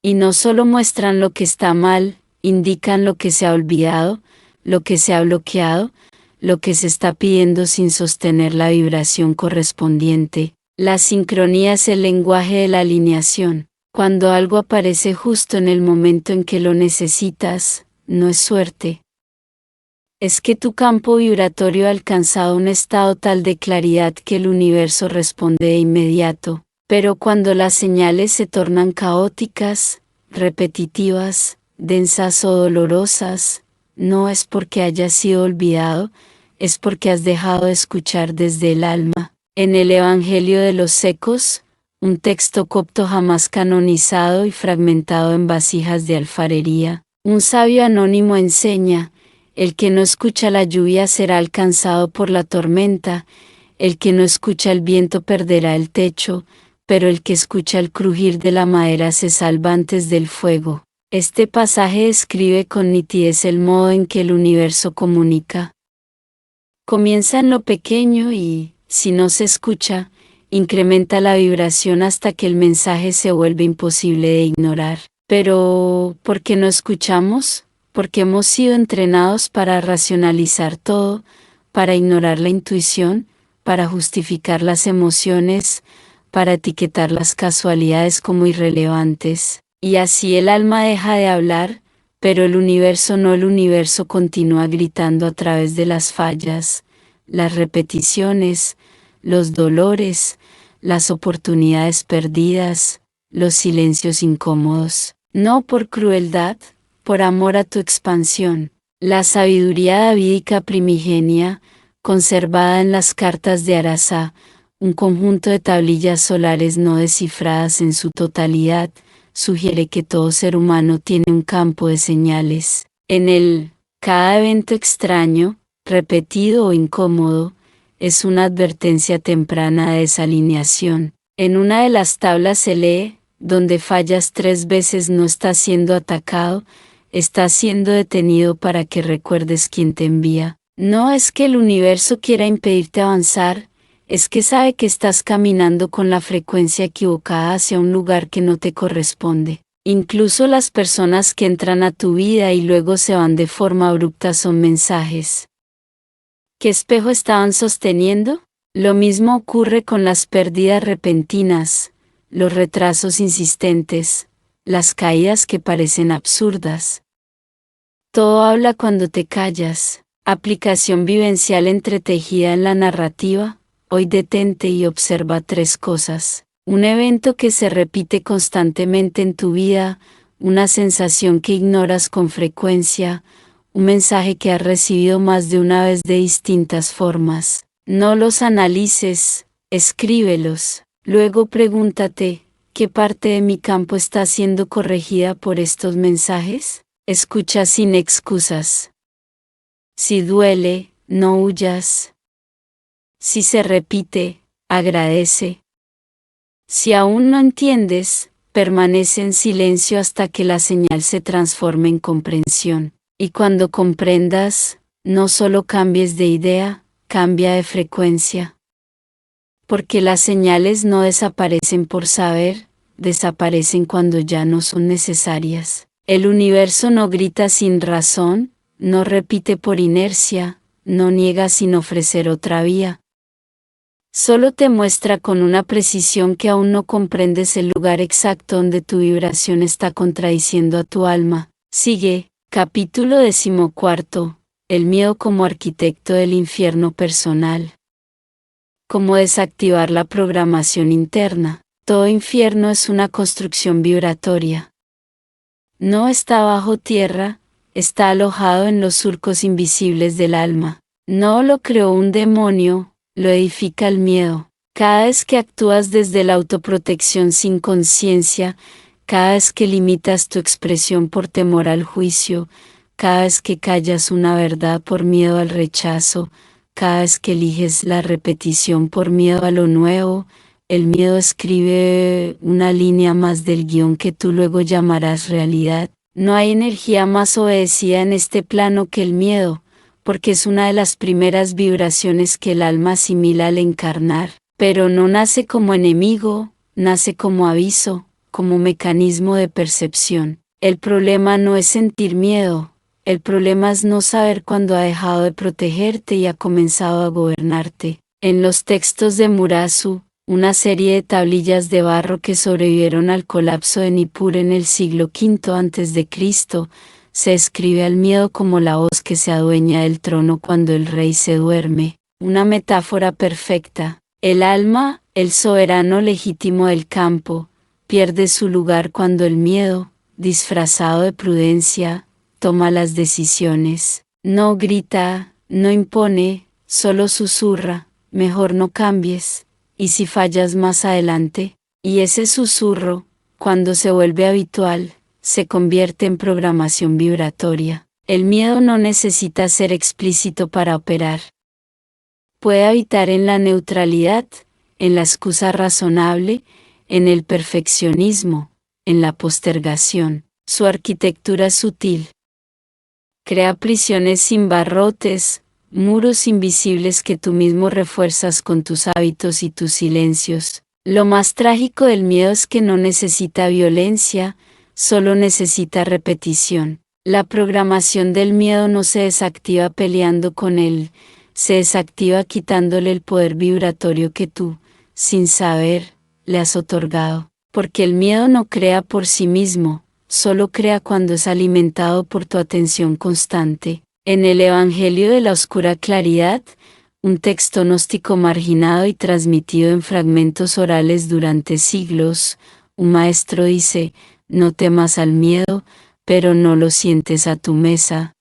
Y no solo muestran lo que está mal, indican lo que se ha olvidado, lo que se ha bloqueado, lo que se está pidiendo sin sostener la vibración correspondiente. La sincronía es el lenguaje de la alineación. Cuando algo aparece justo en el momento en que lo necesitas, no es suerte. Es que tu campo vibratorio ha alcanzado un estado tal de claridad que el universo responde de inmediato. Pero cuando las señales se tornan caóticas, repetitivas, densas o dolorosas, no es porque hayas sido olvidado, es porque has dejado de escuchar desde el alma. En el Evangelio de los Secos, un texto copto jamás canonizado y fragmentado en vasijas de alfarería, un sabio anónimo enseña: el que no escucha la lluvia será alcanzado por la tormenta, el que no escucha el viento perderá el techo, pero el que escucha el crujir de la madera se salva antes del fuego. Este pasaje describe con nitidez el modo en que el universo comunica. Comienza en lo pequeño y, si no se escucha, incrementa la vibración hasta que el mensaje se vuelve imposible de ignorar. Pero, ¿por qué no escuchamos? Porque hemos sido entrenados para racionalizar todo, para ignorar la intuición, para justificar las emociones, para etiquetar las casualidades como irrelevantes. Y así el alma deja de hablar, pero el universo no. El universo continúa gritando a través de las fallas, las repeticiones, los dolores, las oportunidades perdidas, los silencios incómodos. No por crueldad, por amor a tu expansión. La sabiduría davídica primigenia, conservada en las cartas de Arasá, un conjunto de tablillas solares no descifradas en su totalidad, sugiere que todo ser humano tiene un campo de señales. En él, cada evento extraño, repetido o incómodo, es una advertencia temprana de desalineación. En una de las tablas se lee: donde fallas 3 veces no estás siendo atacado, estás siendo detenido para que recuerdes quién te envía. No es que el universo quiera impedirte avanzar, es que sabe que estás caminando con la frecuencia equivocada hacia un lugar que no te corresponde. Incluso las personas que entran a tu vida y luego se van de forma abrupta son mensajes. ¿Qué espejo estaban sosteniendo? Lo mismo ocurre con las pérdidas repentinas, los retrasos insistentes, las caídas que parecen absurdas. Todo habla cuando te callas. Aplicación vivencial entretejida en la narrativa. Hoy detente y observa 3 cosas. Un evento que se repite constantemente en tu vida, una sensación que ignoras con frecuencia, un mensaje que has recibido más de una vez de distintas formas. No los analices, escríbelos. Luego pregúntate: ¿qué parte de mi campo está siendo corregida por estos mensajes? Escucha sin excusas. Si duele, no huyas. Si se repite, agradece. Si aún no entiendes, permanece en silencio hasta que la señal se transforme en comprensión. Y cuando comprendas, no solo cambies de idea, cambia de frecuencia. Porque las señales no desaparecen por saber, desaparecen cuando ya no son necesarias. El universo no grita sin razón, no repite por inercia, no niega sin ofrecer otra vía. Solo te muestra con una precisión que aún no comprendes el lugar exacto donde tu vibración está contradiciendo a tu alma. Sigue, capítulo 14. El miedo como arquitecto del infierno personal. Cómo desactivar la programación interna. Todo infierno es una construcción vibratoria. No está bajo tierra, está alojado en los surcos invisibles del alma. No lo creó un demonio, lo edifica el miedo. Cada vez que actúas desde la autoprotección sin conciencia, cada vez que limitas tu expresión por temor al juicio, cada vez que callas una verdad por miedo al rechazo, cada vez que eliges la repetición por miedo a lo nuevo, el miedo escribe una línea más del guión que tú luego llamarás realidad. No hay energía más obedecida en este plano que el miedo, porque es una de las primeras vibraciones que el alma asimila al encarnar, pero no nace como enemigo, nace como aviso, como mecanismo de percepción. El problema no es sentir miedo, el problema es no saber cuándo ha dejado de protegerte y ha comenzado a gobernarte. En los textos de Murasu, una serie de tablillas de barro que sobrevivieron al colapso de Nippur en el siglo V a.C., se describe al miedo como la voz que se adueña del trono cuando el rey se duerme, una metáfora perfecta. El alma, el soberano legítimo del campo, pierde su lugar cuando el miedo, disfrazado de prudencia, toma las decisiones. No grita, no impone, solo susurra, mejor no cambies, y si fallas más adelante, y ese susurro, cuando se vuelve habitual, se convierte en programación vibratoria. El miedo no necesita ser explícito para operar. Puede habitar en la neutralidad, en la excusa razonable, en el perfeccionismo, en la postergación. Su arquitectura es sutil. Crea prisiones sin barrotes, muros invisibles que tú mismo refuerzas con tus hábitos y tus silencios. Lo más trágico del miedo es que no necesita violencia, solo necesita repetición. La programación del miedo no se desactiva peleando con él, se desactiva quitándole el poder vibratorio que tú, sin saber, le has otorgado. Porque el miedo no crea por sí mismo, solo crea cuando es alimentado por tu atención constante. En el Evangelio de la Oscura Claridad, un texto gnóstico marginado y transmitido en fragmentos orales durante siglos, un maestro dice: no temas al miedo, pero no lo sientes a tu mesa.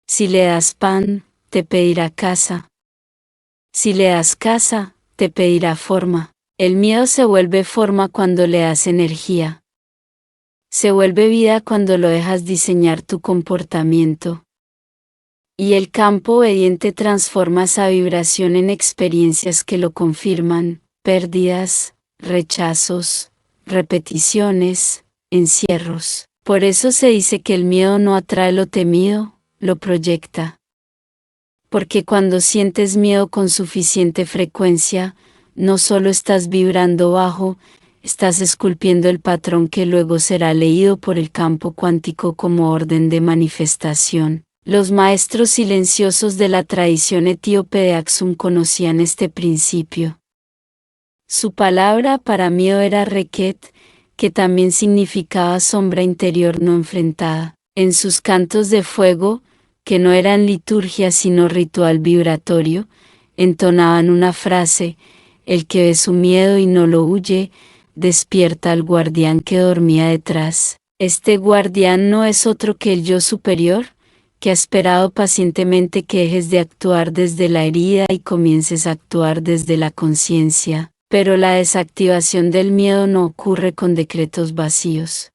Si le das pan, te pedirá casa. Si le das casa, te pedirá forma. El miedo se vuelve forma cuando le das energía. Se vuelve vida cuando lo dejas diseñar tu comportamiento. Y el campo obediente transforma esa vibración en experiencias que lo confirman: pérdidas, rechazos, repeticiones, encierros. Por eso se dice que el miedo no atrae lo temido, lo proyecta. Porque cuando sientes miedo con suficiente frecuencia, no solo estás vibrando bajo, estás esculpiendo el patrón que luego será leído por el campo cuántico como orden de manifestación. Los maestros silenciosos de la tradición etíope de Aksum conocían este principio. Su palabra para miedo era Reket, que también significaba sombra interior no enfrentada. En sus cantos de fuego, que no eran liturgia sino ritual vibratorio, entonaban una frase: el que ve su miedo y no lo huye, despierta al guardián que dormía detrás. Este guardián no es otro que el yo superior, que ha esperado pacientemente que dejes de actuar desde la herida y comiences a actuar desde la conciencia. Pero la desactivación del miedo no ocurre con decretos vacíos.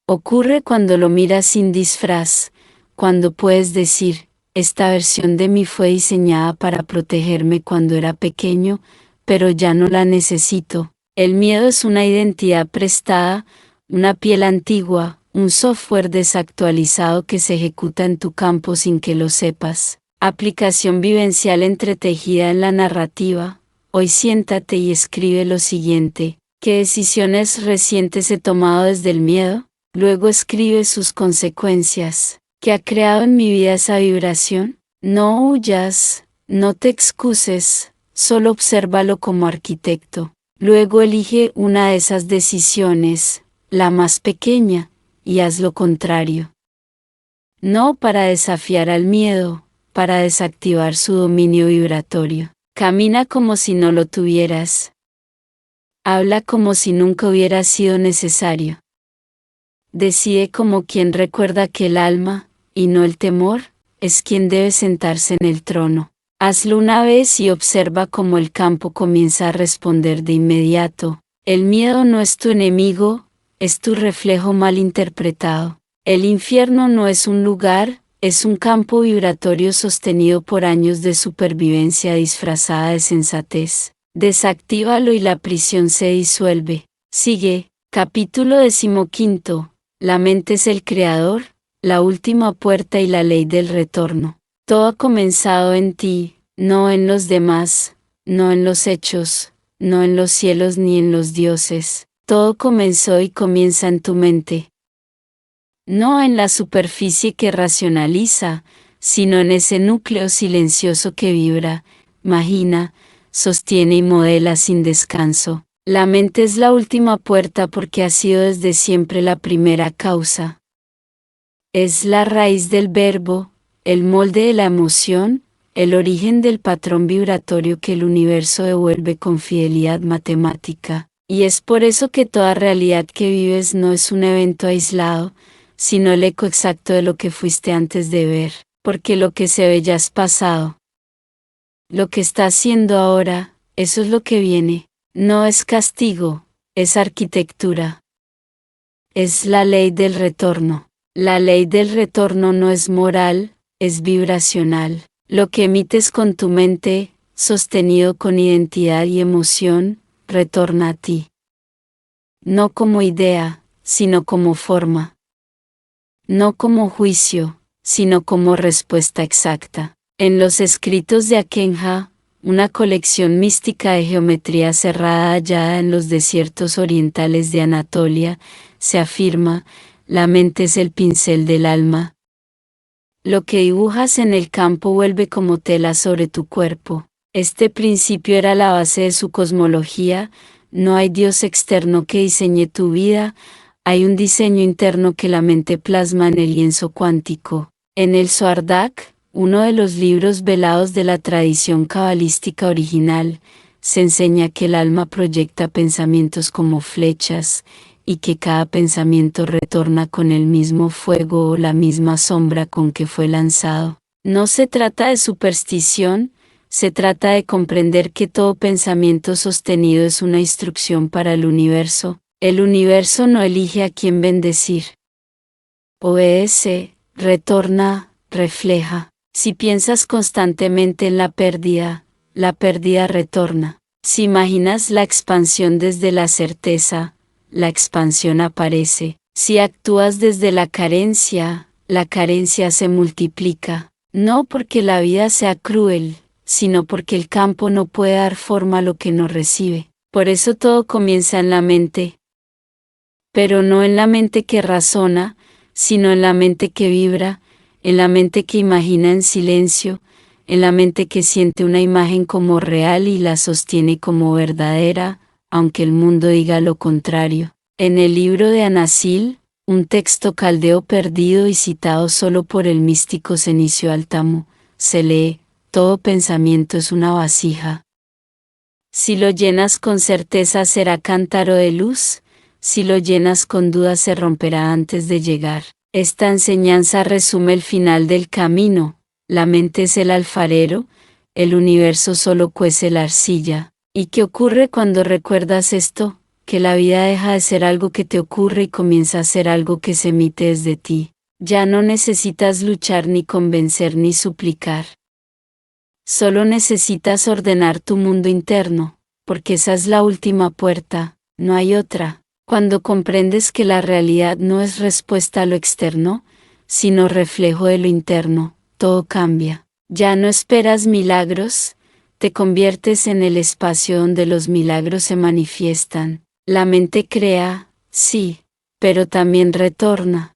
Ocurre cuando lo miras sin disfraz, cuando puedes decir: esta versión de mí fue diseñada para protegerme cuando era pequeño, pero ya no la necesito. El miedo es una identidad prestada, una piel antigua, un software desactualizado que se ejecuta en tu campo sin que lo sepas. Aplicación vivencial entretejida en la narrativa. Hoy siéntate y escribe lo siguiente: ¿qué decisiones recientes he tomado desde el miedo? Luego escribe sus consecuencias. ¿Qué ha creado en mi vida esa vibración? No huyas, no te excuses, solo obsérvalo como arquitecto. Luego elige una de esas decisiones, la más pequeña, y haz lo contrario. No para desafiar al miedo, para desactivar su dominio vibratorio. Camina como si no lo tuvieras. Habla como si nunca hubiera sido necesario. Decide como quien recuerda que el alma, y no el temor, es quien debe sentarse en el trono. Hazlo una vez y observa cómo el campo comienza a responder de inmediato. El miedo no es tu enemigo, es tu reflejo mal interpretado. El infierno no es un lugar, es un campo vibratorio sostenido por años de supervivencia disfrazada de sensatez. Desactívalo y la prisión se disuelve. Sigue. Capítulo 15. La mente es el creador, la última puerta y la ley del retorno. Todo ha comenzado en ti, no en los demás, no en los hechos, no en los cielos ni en los dioses. Todo comenzó y comienza en tu mente. No en la superficie que racionaliza, sino en ese núcleo silencioso que vibra, imagina, sostiene y modela sin descanso. La mente es la última puerta porque ha sido desde siempre la primera causa. Es la raíz del verbo, el molde de la emoción, el origen del patrón vibratorio que el universo devuelve con fidelidad matemática. Y es por eso que toda realidad que vives no es un evento aislado, sino el eco exacto de lo que fuiste antes de ver, porque lo que se ve ya es pasado. Lo que está haciendo ahora, eso es lo que viene. No es castigo, es arquitectura. Es la ley del retorno. La ley del retorno no es moral, es vibracional. Lo que emites con tu mente, sostenido con identidad y emoción, retorna a ti. No como idea, sino como forma. No como juicio, sino como respuesta exacta. En los escritos de Akenja, una colección mística de geometría cerrada hallada en los desiertos orientales de Anatolia, se afirma, la mente es el pincel del alma. Lo que dibujas en el campo vuelve como tela sobre tu cuerpo. Este principio era la base de su cosmología, no hay Dios externo que diseñe tu vida, hay un diseño interno que la mente plasma en el lienzo cuántico. En el Zohardak, uno de los libros velados de la tradición cabalística original, se enseña que el alma proyecta pensamientos como flechas, y que cada pensamiento retorna con el mismo fuego o la misma sombra con que fue lanzado. No se trata de superstición, se trata de comprender que todo pensamiento sostenido es una instrucción para el universo. El universo no elige a quién bendecir. Obedece, retorna, refleja. Si piensas constantemente en la pérdida retorna. Si imaginas la expansión desde la certeza, la expansión aparece. Si actúas desde la carencia se multiplica. No porque la vida sea cruel, sino porque el campo no puede dar forma a lo que no recibe. Por eso todo comienza en la mente. Pero no en la mente que razona, sino en la mente que vibra, en la mente que imagina en silencio, en la mente que siente una imagen como real y la sostiene como verdadera, aunque el mundo diga lo contrario. En el libro de Anasil, un texto caldeo perdido y citado solo por el místico Cenizio Altamu, se lee, todo pensamiento es una vasija. Si lo llenas con certeza será cántaro de luz, si lo llenas con duda se romperá antes de llegar. Esta enseñanza resume el final del camino, la mente es el alfarero, el universo solo cuece la arcilla. ¿Y qué ocurre cuando recuerdas esto? Que la vida deja de ser algo que te ocurre y comienza a ser algo que se emite desde ti. Ya no necesitas luchar ni convencer ni suplicar. Solo necesitas ordenar tu mundo interno, porque esa es la última puerta, no hay otra. Cuando comprendes que la realidad no es respuesta a lo externo, sino reflejo de lo interno, todo cambia. Ya no esperas milagros, te conviertes en el espacio donde los milagros se manifiestan. La mente crea, sí, pero también retorna.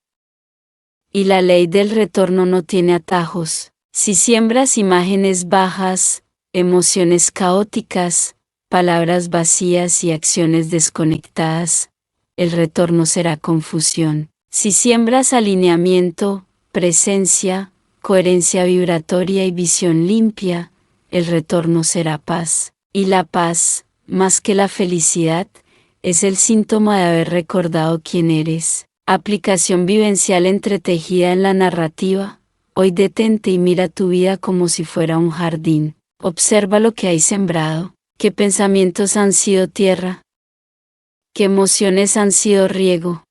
Y la ley del retorno no tiene atajos. Si siembras imágenes bajas, emociones caóticas, palabras vacías y acciones desconectadas, el retorno será confusión. Si siembras alineamiento, presencia, coherencia vibratoria y visión limpia, el retorno será paz. Y la paz, más que la felicidad, es el síntoma de haber recordado quién eres. Aplicación vivencial entretejida en la narrativa. Hoy detente y mira tu vida como si fuera un jardín. Observa lo que hay sembrado. ¿Qué pensamientos han sido tierra? ¿Qué emociones han sido riego?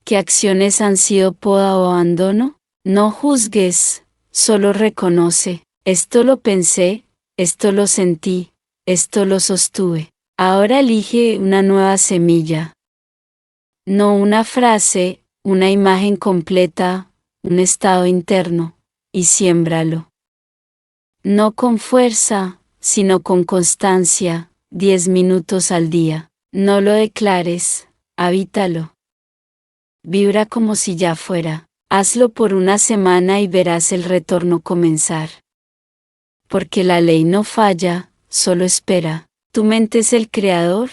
¿Qué acciones han sido poda o abandono? No juzgues, solo reconoce. Esto lo pensé, esto lo sentí, Esto lo sostuve. Ahora elige una nueva semilla. No una frase, una imagen completa, un estado interno, y siémbralo. No con fuerza, sino con constancia, 10 minutos al día. No lo declares, habítalo. Vibra como si ya fuera. Hazlo por una semana y verás el retorno comenzar. Porque la ley no falla, solo espera. ¿Tu mente es el creador?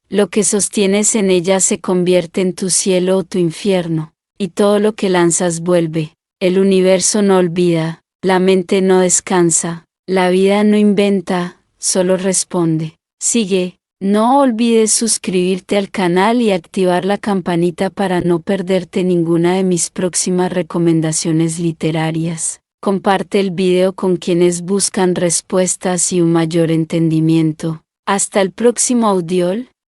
Lo que sostienes en ella se convierte en tu cielo o tu infierno, y todo lo que lanzas vuelve. El universo no olvida, la mente no descansa, la vida no inventa, solo responde. Sigue, no olvides suscribirte al canal y activar la campanita para no perderte ninguna de mis próximas recomendaciones literarias. Comparte el video con quienes buscan respuestas y un mayor entendimiento. Hasta el próximo audiol.